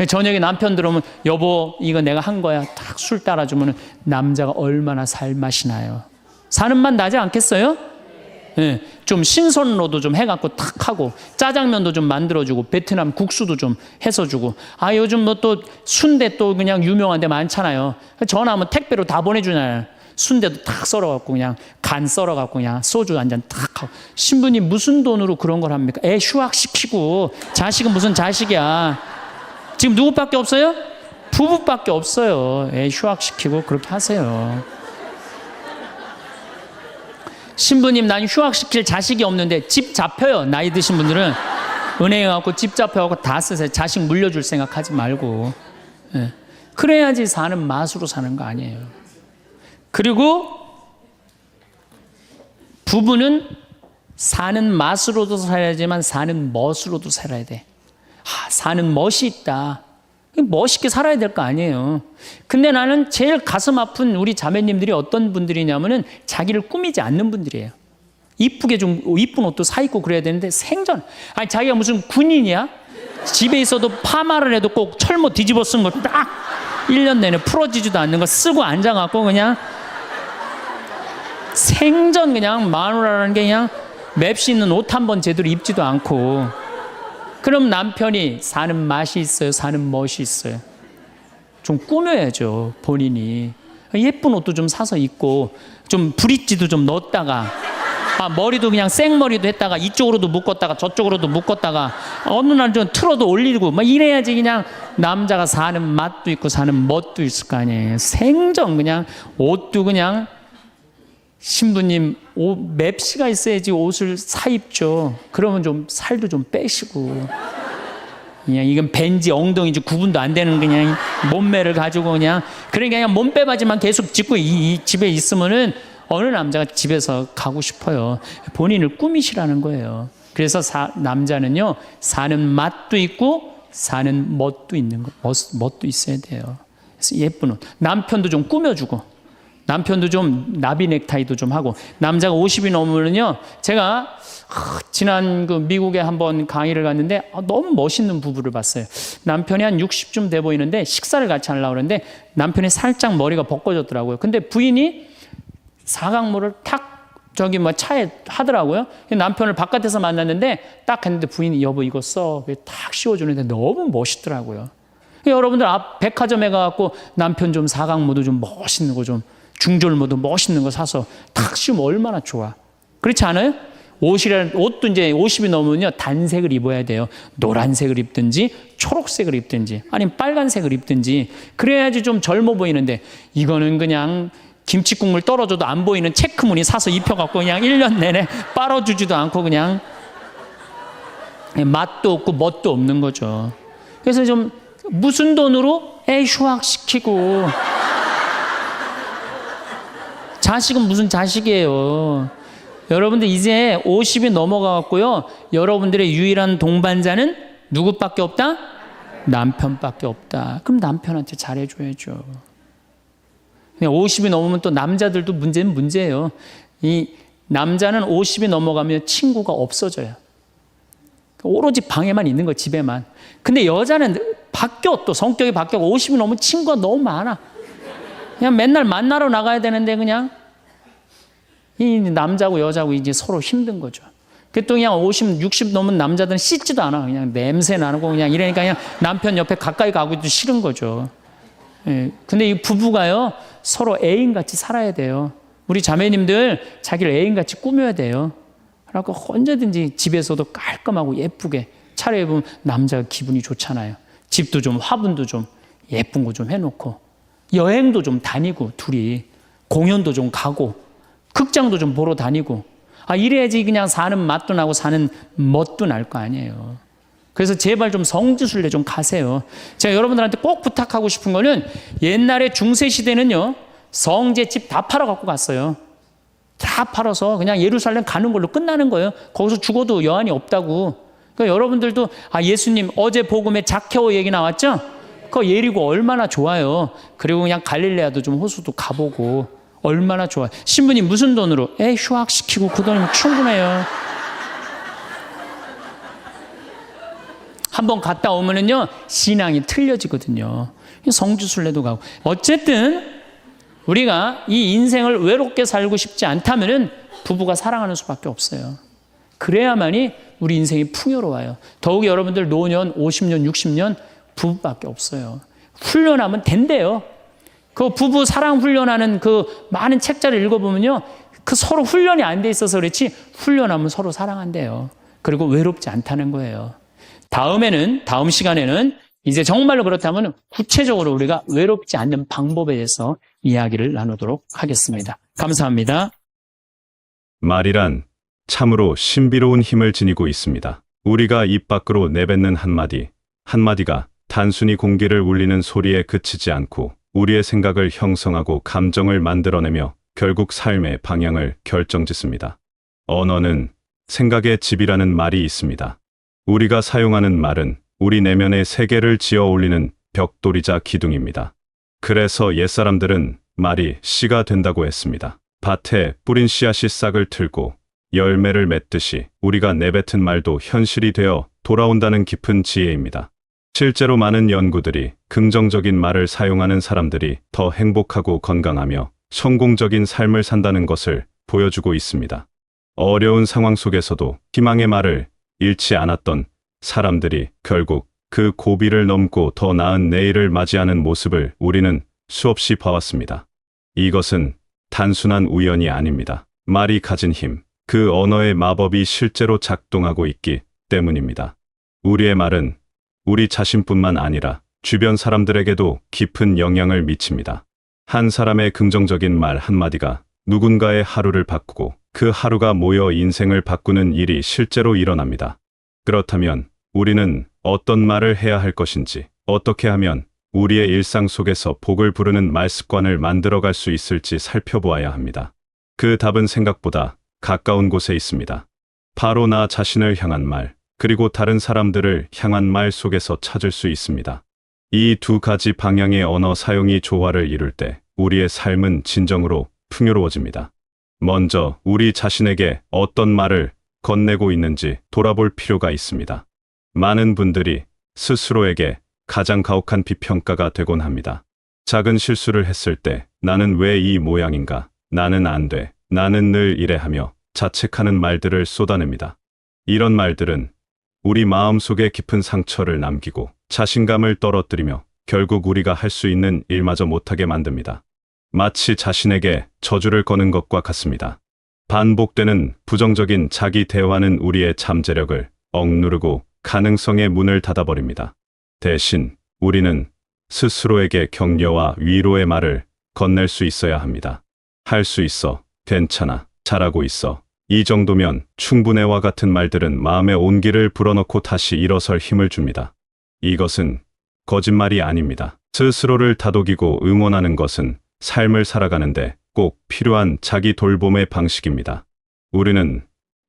저녁에 남편 들어오면 여보 이거 내가 한 거야 딱 술 따라주면 남자가 얼마나 살맛이 나요. 사는 맛 나지 않겠어요? 네. 좀 신선로도 좀 해갖고 탁 하고 짜장면도 좀 만들어주고 베트남 국수도 좀 해서 주고 요즘 뭐 또 순대 또 그냥 유명한 데 많잖아요. 전화하면 택배로 다 보내주잖아요. 순대도 탁 썰어갖고 그냥 간 썰어갖고 그냥 소주 한 잔 탁 하고 신부님 무슨 돈으로 그런 걸 합니까? 애 휴학시키고 자식은 무슨 자식이야. 지금 누구밖에 없어요? 부부밖에 없어요. 애 휴학시키고 그렇게 하세요. 신부님 난 휴학시킬 자식이 없는데 집 잡혀요. 나이 드신 분들은 은행에 가고 집 잡혀갖고 다 쓰세요. 자식 물려줄 생각하지 말고. 네. 그래야지 사는 맛으로 사는 거 아니에요. 그리고 부부는 사는 맛으로도 살아야지만 사는 멋으로도 살아야 돼. 사는 멋이 있다. 멋있게 살아야 될 거 아니에요. 근데 나는 제일 가슴 아픈 우리 자매님들이 어떤 분들이냐면은 자기를 꾸미지 않는 분들이에요. 이쁘게 좀 이쁜 옷도 사 입고 그래야 되는데 생전 아니 자기가 무슨 군인이야? 집에 있어도 파마를 해도 꼭 철모 뒤집어 쓴 거 딱 1년 내내 풀어지지도 않는 거 쓰고 앉아갖고 그냥 생전 그냥 마누라라는 게 그냥 맵시 있는 옷 한 번 제대로 입지도 않고 그럼 남편이 사는 맛이 있어요? 사는 멋이 있어요? 좀 꾸며야죠 본인이. 예쁜 옷도 좀 사서 입고 좀 브릿지도 좀 넣었다가 머리도 그냥 생머리도 했다가 이쪽으로도 묶었다가 저쪽으로도 묶었다가 어느 날 좀 틀어도 올리고 막 이래야지 그냥 남자가 사는 맛도 있고 사는 멋도 있을 거 아니에요. 생전 그냥 옷도 그냥 신부님 옷 맵시가 있어야지 옷을 사 입죠. 그러면 좀 살도 좀 빼시고 그냥 이건 벤지 엉덩이지 구분도 안 되는 그냥 몸매를 가지고 그냥 그러니까 그냥 몸빼바지만 계속 짚고 이 집에 있으면은 어느 남자가 집에서 가고 싶어요. 본인을 꾸미시라는 거예요. 그래서 남자는요 사는 맛도 있고 사는 멋도 있는 거, 멋도 있어야 돼요. 그래서 예쁜 옷. 남편도 좀 꾸며주고, 남편도 좀 나비 넥타이도 좀 하고. 남자가 50이 넘으면요, 제가 지난 그 미국에 한번 강의를 갔는데 너무 멋있는 부부를 봤어요. 남편이 한 60쯤 돼 보이는데 식사를 같이 하려고 그러는데 남편이 살짝 머리가 벗겨졌더라고요. 근데 부인이 사각모를 탁 저기 뭐 차에 하더라고요. 남편을 바깥에서 만났는데 딱 했는데 부인이 여보 이거 써. 탁 씌워주는데 너무 멋있더라고요. 여러분들 앞 백화점에 가갖고 남편 좀 사각모도 좀 멋있는 거 좀 중절모도 멋있는 거 사서 탁 씌우면 얼마나 좋아. 그렇지 않아요? 옷도 이제 50이 넘으면요 단색을 입어야 돼요. 노란색을 입든지 초록색을 입든지 아니면 빨간색을 입든지 그래야지 좀 젊어 보이는데 이거는 그냥 김치국물 떨어져도 안 보이는 체크무늬 사서 입혀갖고 그냥 1년 내내 빨아주지도 않고 그냥 맛도 없고 멋도 없는 거죠. 그래서 좀 무슨 돈으로 애 휴학시키고 자식은 무슨 자식이에요. 여러분들 이제 50이 넘어가갖고요 여러분들의 유일한 동반자는 누구밖에 없다? 남편밖에 없다. 그럼 남편한테 잘해줘야죠. 50이 넘으면 또 남자들도 문제는 문제예요. 이 남자는 50이 넘어가면 친구가 없어져요. 오로지 방에만 있는 거, 집에만. 근데 여자는 바뀌어, 또 성격이 바뀌고 50이 넘으면 친구가 너무 많아. 그냥 맨날 만나러 나가야 되는데 그냥 이 남자고 여자고 이제 서로 힘든 거죠. 또 그냥 50, 60 넘은 남자들은 씻지도 않아. 그냥 냄새 나고 그냥 이러니까 그냥 남편 옆에 가까이 가기도 싫은 거죠. 예. 근데 이 부부가요 서로 애인같이 살아야 돼요. 우리 자매님들 자기를 애인같이 꾸며야 돼요. 그래서 언제든지 집에서도 깔끔하고 예쁘게 차려입으면 남자가 기분이 좋잖아요. 집도 좀 화분도 좀 예쁜 거 좀 해놓고 여행도 좀 다니고 둘이 공연도 좀 가고 극장도 좀 보러 다니고 이래야지 그냥 사는 맛도 나고 사는 멋도 날 거 아니에요. 그래서 제발 좀 성지순례 좀 가세요. 제가 여러분들한테 꼭 부탁하고 싶은 거는 옛날에 중세시대는요 성제 집 다 팔아 갖고 갔어요. 다 팔아서 그냥 예루살렘 가는 걸로 끝나는 거예요. 거기서 죽어도 여한이 없다고. 그러니까 여러분들도 예수님 어제 복음에 자케오 얘기 나왔죠? 그거 예리고 얼마나 좋아요. 그리고 그냥 갈릴레아도 좀 호수도 가보고 얼마나 좋아요. 신부님 무슨 돈으로? 휴학시키고 그 돈이면 충분해요. 한번 갔다 오면은요 신앙이 틀려지거든요. 성지순례도 가고. 어쨌든 우리가 이 인생을 외롭게 살고 싶지 않다면은 부부가 사랑하는 수밖에 없어요. 그래야만이 우리 인생이 풍요로워요. 더욱이 여러분들 노년 50년 60년 부부밖에 없어요. 훈련하면 된대요. 그 부부 사랑 훈련하는 그 많은 책자를 읽어보면요 그 서로 훈련이 안 돼 있어서 그렇지 훈련하면 서로 사랑한대요. 그리고 외롭지 않다는 거예요. 다음 시간에는 이제 정말로 그렇다면 구체적으로 우리가 외롭지 않는 방법에 대해서 이야기를 나누도록 하겠습니다. 감사합니다. 말이란 참으로 신비로운 힘을 지니고 있습니다. 우리가 입 밖으로 내뱉는 한마디, 한마디가 단순히 공기를 울리는 소리에 그치지 않고 우리의 생각을 형성하고 감정을 만들어내며 결국 삶의 방향을 결정짓습니다. 언어는 생각의 집이라는 말이 있습니다. 우리가 사용하는 말은 우리 내면의 세계를 지어 올리는 벽돌이자 기둥입니다. 그래서 옛사람들은 말이 씨가 된다고 했습니다. 밭에 뿌린 씨앗이 싹을 틀고 열매를 맺듯이 우리가 내뱉은 말도 현실이 되어 돌아온다는 깊은 지혜입니다. 실제로 많은 연구들이 긍정적인 말을 사용하는 사람들이 더 행복하고 건강하며 성공적인 삶을 산다는 것을 보여주고 있습니다. 어려운 상황 속에서도 희망의 말을 잃지 않았던 사람들이 결국 그 고비를 넘고 더 나은 내일을 맞이하는 모습을 우리는 수없이 봐왔습니다. 이것은 단순한 우연이 아닙니다. 말이 가진 힘, 그 언어의 마법이 실제로 작동하고 있기 때문입니다. 우리의 말은 우리 자신뿐만 아니라 주변 사람들에게도 깊은 영향을 미칩니다. 한 사람의 긍정적인 말 한마디가 누군가의 하루를 바꾸고 그 하루가 모여 인생을 바꾸는 일이 실제로 일어납니다. 그렇다면 우리는 어떤 말을 해야 할 것인지, 어떻게 하면 우리의 일상 속에서 복을 부르는 말 습관을 만들어갈 수 있을지 살펴보아야 합니다. 그 답은 생각보다 가까운 곳에 있습니다. 바로 나 자신을 향한 말, 그리고 다른 사람들을 향한 말 속에서 찾을 수 있습니다. 이 두 가지 방향의 언어 사용이 조화를 이룰 때 우리의 삶은 진정으로 풍요로워집니다. 먼저 우리 자신에게 어떤 말을 건네고 있는지 돌아볼 필요가 있습니다. 많은 분들이 스스로에게 가장 가혹한 비평가가 되곤 합니다. 작은 실수를 했을 때 나는 왜 이 모양인가, 나는 안 돼, 나는 늘 이래 하며 자책하는 말들을 쏟아냅니다. 이런 말들은 우리 마음속에 깊은 상처를 남기고 자신감을 떨어뜨리며 결국 우리가 할 수 있는 일마저 못하게 만듭니다. 마치 자신에게 저주를 거는 것과 같습니다. 반복되는 부정적인 자기 대화는 우리의 잠재력을 억누르고 가능성의 문을 닫아버립니다. 대신 우리는 스스로에게 격려와 위로의 말을 건넬 수 있어야 합니다. 할 수 있어, 괜찮아, 잘하고 있어. 이 정도면 충분해와 같은 말들은 마음의 온기를 불어넣고 다시 일어설 힘을 줍니다. 이것은 거짓말이 아닙니다. 스스로를 다독이고 응원하는 것은 삶을 살아가는데 꼭 필요한 자기 돌봄의 방식입니다. 우리는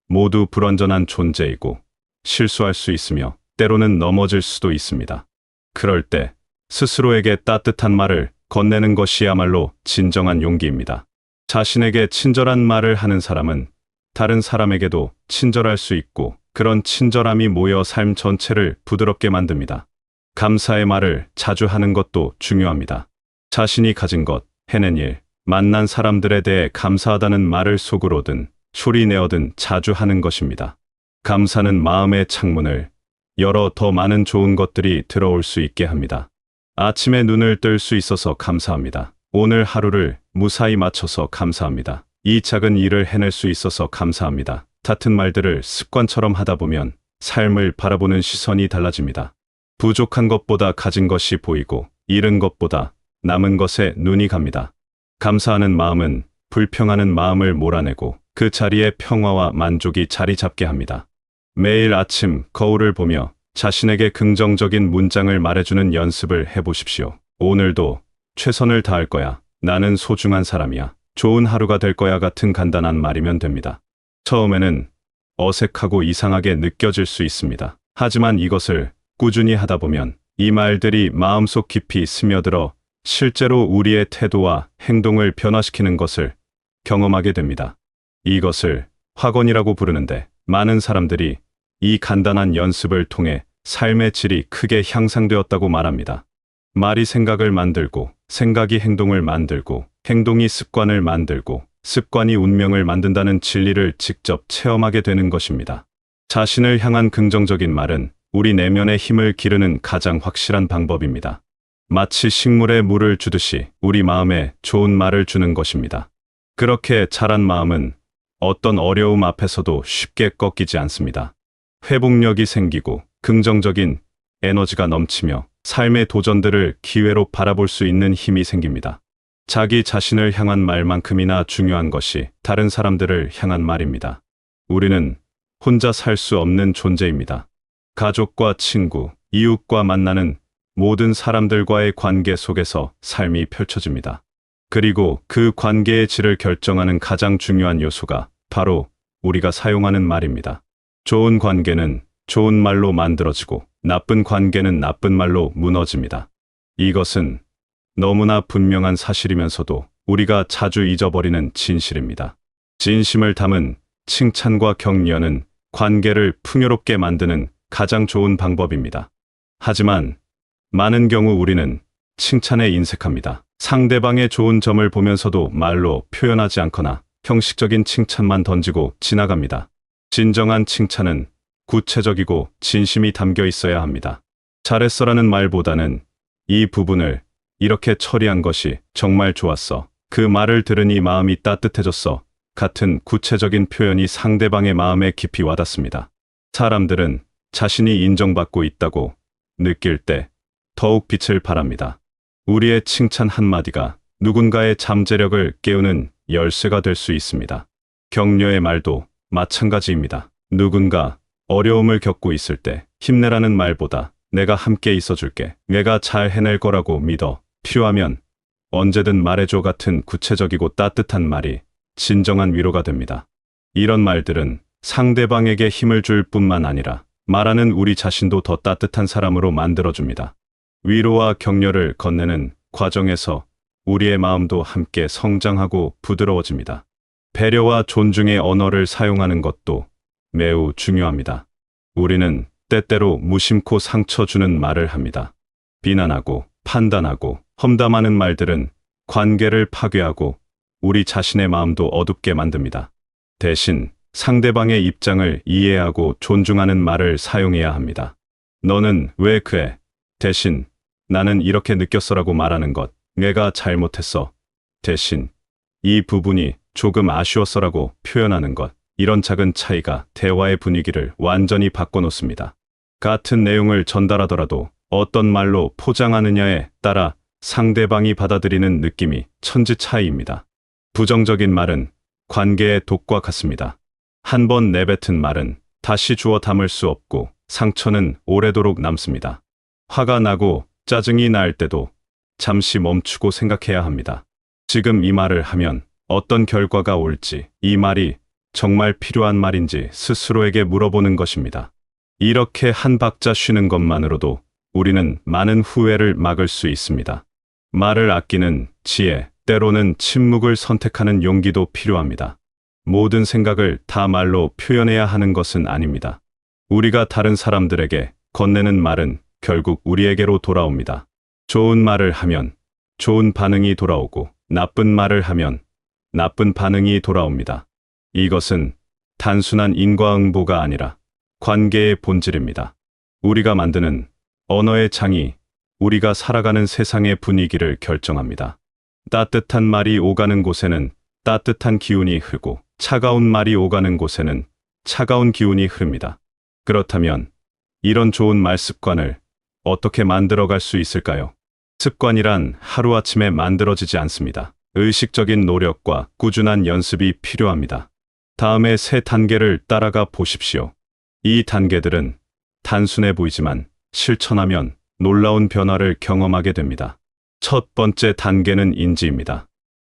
모두 불완전한 존재이고 실수할 수 있으며 때로는 넘어질 수도 있습니다. 그럴 때 스스로에게 따뜻한 말을 건네는 것이야말로 진정한 용기입니다. 자신에게 친절한 말을 하는 사람은 다른 사람에게도 친절할 수 있고 그런 친절함이 모여 삶 전체를 부드럽게 만듭니다. 감사의 말을 자주 하는 것도 중요합니다. 자신이 가진 것, 해낸 일, 만난 사람들에 대해 감사하다는 말을 속으로든 소리내어든 자주 하는 것입니다. 감사는 마음의 창문을 열어 더 많은 좋은 것들이 들어올 수 있게 합니다. 아침에 눈을 뜰 수 있어서 감사합니다. 오늘 하루를 무사히 마쳐서 감사합니다. 이 작은 일을 해낼 수 있어서 감사합니다. 같은 말들을 습관처럼 하다 보면 삶을 바라보는 시선이 달라집니다. 부족한 것보다 가진 것이 보이고 잃은 것보다 남은 것에 눈이 갑니다. 감사하는 마음은 불평하는 마음을 몰아내고 그 자리에 평화와 만족이 자리 잡게 합니다. 매일 아침 거울을 보며 자신에게 긍정적인 문장을 말해주는 연습을 해보십시오. 오늘도 최선을 다할 거야. 나는 소중한 사람이야. 좋은 하루가 될 거야 같은 간단한 말이면 됩니다. 처음에는 어색하고 이상하게 느껴질 수 있습니다. 하지만 이것을 꾸준히 하다 보면 이 말들이 마음속 깊이 스며들어 실제로 우리의 태도와 행동을 변화시키는 것을 경험하게 됩니다. 이것을 확언이라고 부르는데 많은 사람들이 이 간단한 연습을 통해 삶의 질이 크게 향상되었다고 말합니다. 말이 생각을 만들고, 생각이 행동을 만들고, 행동이 습관을 만들고, 습관이 운명을 만든다는 진리를 직접 체험하게 되는 것입니다. 자신을 향한 긍정적인 말은 우리 내면의 힘을 기르는 가장 확실한 방법입니다. 마치 식물에 물을 주듯이 우리 마음에 좋은 말을 주는 것입니다. 그렇게 자란 마음은 어떤 어려움 앞에서도 쉽게 꺾이지 않습니다. 회복력이 생기고 긍정적인 에너지가 넘치며 삶의 도전들을 기회로 바라볼 수 있는 힘이 생깁니다. 자기 자신을 향한 말만큼이나 중요한 것이 다른 사람들을 향한 말입니다. 우리는 혼자 살 수 없는 존재입니다. 가족과 친구, 이웃과 만나는 모든 사람들과의 관계 속에서 삶이 펼쳐집니다. 그리고 그 관계의 질을 결정하는 가장 중요한 요소가 바로 우리가 사용하는 말입니다. 좋은 관계는 좋은 말로 만들어지고 나쁜 관계는 나쁜 말로 무너집니다. 이것은 너무나 분명한 사실이면서도 우리가 자주 잊어버리는 진실입니다. 진심을 담은 칭찬과 격려는 관계를 풍요롭게 만드는 가장 좋은 방법입니다. 하지만 많은 경우 우리는 칭찬에 인색합니다. 상대방의 좋은 점을 보면서도 말로 표현하지 않거나 형식적인 칭찬만 던지고 지나갑니다. 진정한 칭찬은 구체적이고 진심이 담겨 있어야 합니다. 잘했어라는 말보다는 이 부분을 이렇게 처리한 것이 정말 좋았어. 그 말을 들으니 마음이 따뜻해졌어. 같은 구체적인 표현이 상대방의 마음에 깊이 와닿습니다. 사람들은 자신이 인정받고 있다고 느낄 때 더욱 빛을 발합니다. 우리의 칭찬 한마디가 누군가의 잠재력을 깨우는 열쇠가 될 수 있습니다. 격려의 말도 마찬가지입니다. 누군가 어려움을 겪고 있을 때 힘내라는 말보다 내가 함께 있어줄게. 내가 잘 해낼 거라고 믿어. 필요하면 언제든 말해줘 같은 구체적이고 따뜻한 말이 진정한 위로가 됩니다. 이런 말들은 상대방에게 힘을 줄 뿐만 아니라 말하는 우리 자신도 더 따뜻한 사람으로 만들어줍니다. 위로와 격려를 건네는 과정에서 우리의 마음도 함께 성장하고 부드러워집니다. 배려와 존중의 언어를 사용하는 것도 매우 중요합니다. 우리는 때때로 무심코 상처 주는 말을 합니다. 비난하고 판단하고 험담하는 말들은 관계를 파괴하고 우리 자신의 마음도 어둡게 만듭니다. 대신 상대방의 입장을 이해하고 존중하는 말을 사용해야 합니다. 너는 왜 그래? 대신 나는 이렇게 느꼈어라고 말하는 것. 내가 잘못했어. 대신 이 부분이 조금 아쉬웠어라고 표현하는 것. 이런 작은 차이가 대화의 분위기를 완전히 바꿔놓습니다. 같은 내용을 전달하더라도 어떤 말로 포장하느냐에 따라 상대방이 받아들이는 느낌이 천지 차이입니다. 부정적인 말은 관계의 독과 같습니다. 한 번 내뱉은 말은 다시 주워 담을 수 없고 상처는 오래도록 남습니다. 화가 나고 짜증이 날 때도 잠시 멈추고 생각해야 합니다. 지금 이 말을 하면 어떤 결과가 올지, 이 말이 정말 필요한 말인지 스스로에게 물어보는 것입니다. 이렇게 한 박자 쉬는 것만으로도 우리는 많은 후회를 막을 수 있습니다. 말을 아끼는 지혜, 때로는 침묵을 선택하는 용기도 필요합니다. 모든 생각을 다 말로 표현해야 하는 것은 아닙니다. 우리가 다른 사람들에게 건네는 말은 결국 우리에게로 돌아옵니다. 좋은 말을 하면 좋은 반응이 돌아오고 나쁜 말을 하면 나쁜 반응이 돌아옵니다. 이것은 단순한 인과응보가 아니라 관계의 본질입니다. 우리가 만드는 언어의 장이 우리가 살아가는 세상의 분위기를 결정합니다. 따뜻한 말이 오가는 곳에는 따뜻한 기운이 흐르고 차가운 말이 오가는 곳에는 차가운 기운이 흐릅니다. 그렇다면 이런 좋은 말 습관을 어떻게 만들어갈 수 있을까요? 습관이란 하루아침에 만들어지지 않습니다. 의식적인 노력과 꾸준한 연습이 필요합니다. 다음에 세 단계를 따라가 보십시오. 이 단계들은 단순해 보이지만 실천하면 놀라운 변화를 경험하게 됩니다. 첫 번째 단계는 인지입니다.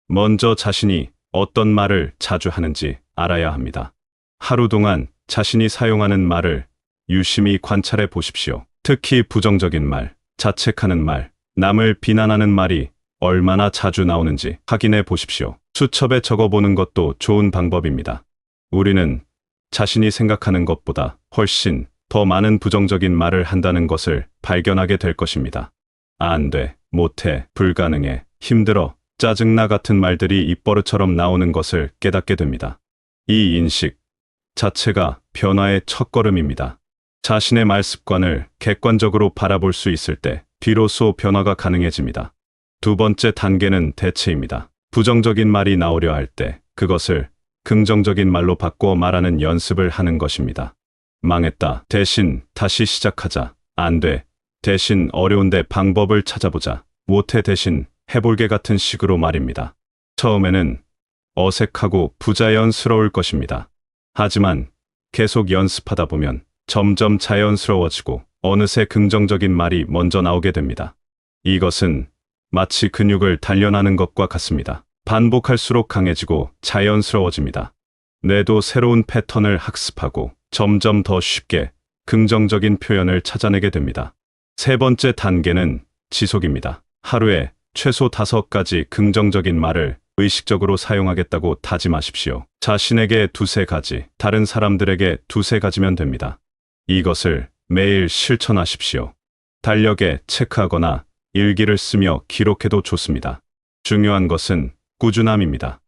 먼저 자신이 어떤 말을 자주 하는지 알아야 합니다. 하루 동안 자신이 사용하는 말을 유심히 관찰해 보십시오. 특히 부정적인 말, 자책하는 말, 남을 비난하는 말이 얼마나 자주 나오는지 확인해 보십시오. 수첩에 적어보는 것도 좋은 방법입니다. 우리는 자신이 생각하는 것보다 훨씬 더 많은 부정적인 말을 한다는 것을 발견하게 될 것입니다. 안 돼, 못해, 불가능해, 힘들어, 짜증나 같은 말들이 입버릇처럼 나오는 것을 깨닫게 됩니다. 이 인식 자체가 변화의 첫걸음입니다. 자신의 말 습관을 객관적으로 바라볼 수 있을 때 비로소 변화가 가능해집니다. 두 번째 단계는 대체입니다. 부정적인 말이 나오려 할 때 그것을 긍정적인 말로 바꿔 말하는 연습을 하는 것입니다. 망했다 대신 다시 시작하자. 안 돼 대신 어려운데 방법을 찾아보자. 못해 대신 해볼게 같은 식으로 말입니다. 처음에는 어색하고 부자연스러울 것입니다. 하지만 계속 연습하다 보면 점점 자연스러워지고 어느새 긍정적인 말이 먼저 나오게 됩니다. 이것은 마치 근육을 단련하는 것과 같습니다. 반복할수록 강해지고 자연스러워집니다. 뇌도 새로운 패턴을 학습하고 점점 더 쉽게 긍정적인 표현을 찾아내게 됩니다. 세 번째 단계는 지속입니다. 하루에 최소 5가지 긍정적인 말을 의식적으로 사용하겠다고 다짐하십시오. 자신에게 2-3가지, 다른 사람들에게 2-3가지면 됩니다. 이것을 매일 실천하십시오. 달력에 체크하거나 일기를 쓰며 기록해도 좋습니다. 중요한 것은 꾸준함입니다.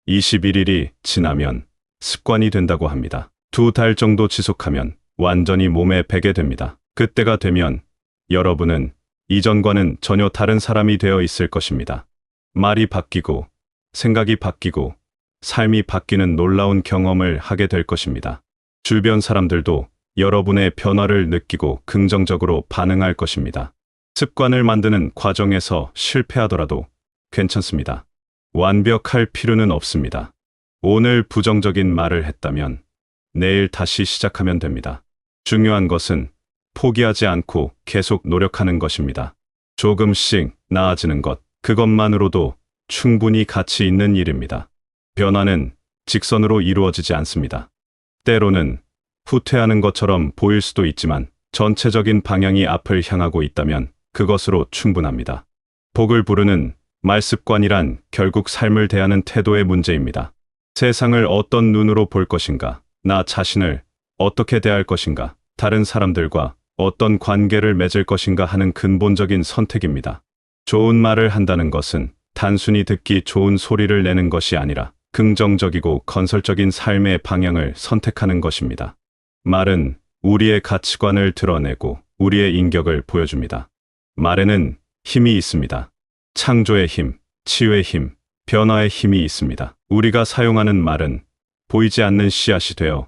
21일이 지나면 습관이 된다고 합니다. 2달 정도 지속하면 완전히 몸에 배게 됩니다. 그때가 되면 여러분은 이전과는 전혀 다른 사람이 되어 있을 것입니다. 말이 바뀌고 생각이 바뀌고 삶이 바뀌는 놀라운 경험을 하게 될 것입니다. 주변 사람들도 여러분의 변화를 느끼고 긍정적으로 반응할 것입니다. 습관을 만드는 과정에서 실패하더라도 괜찮습니다. 완벽할 필요는 없습니다. 오늘 부정적인 말을 했다면 내일 다시 시작하면 됩니다. 중요한 것은 포기하지 않고 계속 노력하는 것입니다. 조금씩 나아지는 것, 그것만으로도 충분히 가치 있는 일입니다. 변화는 직선으로 이루어지지 않습니다. 때로는 후퇴하는 것처럼 보일 수도 있지만 전체적인 방향이 앞을 향하고 있다면 그것으로 충분합니다. 복을 부르는 말습관이란 결국 삶을 대하는 태도의 문제입니다. 세상을 어떤 눈으로 볼 것인가, 나 자신을 어떻게 대할 것인가, 다른 사람들과 어떤 관계를 맺을 것인가 하는 근본적인 선택입니다. 좋은 말을 한다는 것은 단순히 듣기 좋은 소리를 내는 것이 아니라 긍정적이고 건설적인 삶의 방향을 선택하는 것입니다. 말은 우리의 가치관을 드러내고 우리의 인격을 보여줍니다. 말에는 힘이 있습니다. 창조의 힘, 치유의 힘, 변화의 힘이 있습니다. 우리가 사용하는 말은 보이지 않는 씨앗이 되어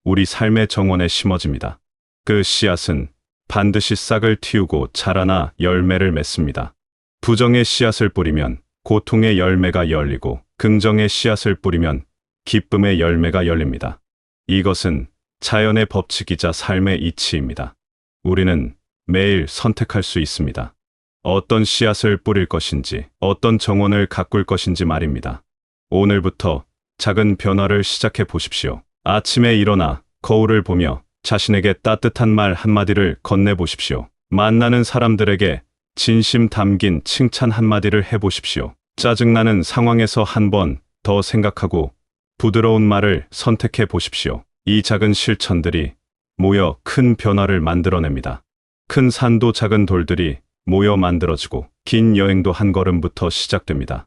우리 삶의 정원에 심어집니다. 그 씨앗은 반드시 싹을 틔우고 자라나 열매를 맺습니다. 부정의 씨앗을 뿌리면 고통의 열매가 열리고 긍정의 씨앗을 뿌리면 기쁨의 열매가 열립니다. 이것은 자연의 법칙이자 삶의 이치입니다. 우리는 매일 선택할 수 있습니다. 어떤 씨앗을 뿌릴 것인지, 어떤 정원을 가꿀 것인지 말입니다. 오늘부터 작은 변화를 시작해 보십시오. 아침에 일어나 거울을 보며 자신에게 따뜻한 말 한마디를 건네보십시오. 만나는 사람들에게 진심 담긴 칭찬 한마디를 해보십시오. 짜증나는 상황에서 한 번 더 생각하고 부드러운 말을 선택해 보십시오. 이 작은 실천들이 모여 큰 변화를 만들어냅니다. 큰 산도 작은 돌들이 모여 만들어지고 긴 여행도 한 걸음부터 시작됩니다.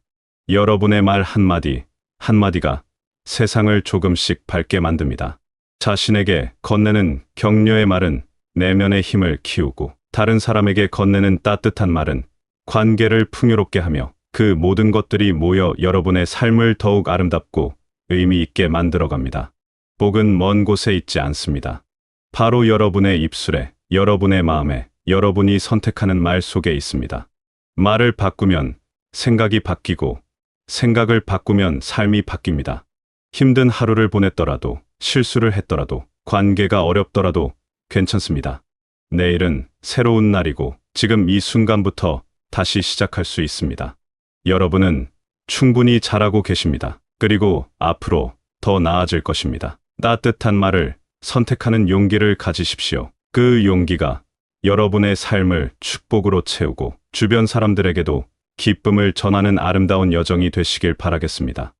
여러분의 말 한마디, 한마디가 세상을 조금씩 밝게 만듭니다. 자신에게 건네는 격려의 말은 내면의 힘을 키우고 다른 사람에게 건네는 따뜻한 말은 관계를 풍요롭게 하며 그 모든 것들이 모여 여러분의 삶을 더욱 아름답고 의미 있게 만들어갑니다. 복은 먼 곳에 있지 않습니다. 바로 여러분의 입술에, 여러분의 마음에, 여러분이 선택하는 말 속에 있습니다. 말을 바꾸면 생각이 바뀌고 생각을 바꾸면 삶이 바뀝니다. 힘든 하루를 보냈더라도 실수를 했더라도 관계가 어렵더라도 괜찮습니다. 내일은 새로운 날이고 지금 이 순간부터 다시 시작할 수 있습니다. 여러분은 충분히 잘하고 계십니다. 그리고 앞으로 더 나아질 것입니다. 따뜻한 말을 선택하는 용기를 가지십시오. 그 용기가 여러분의 삶을 축복으로 채우고 주변 사람들에게도 기쁨을 전하는 아름다운 여정이 되시길 바라겠습니다.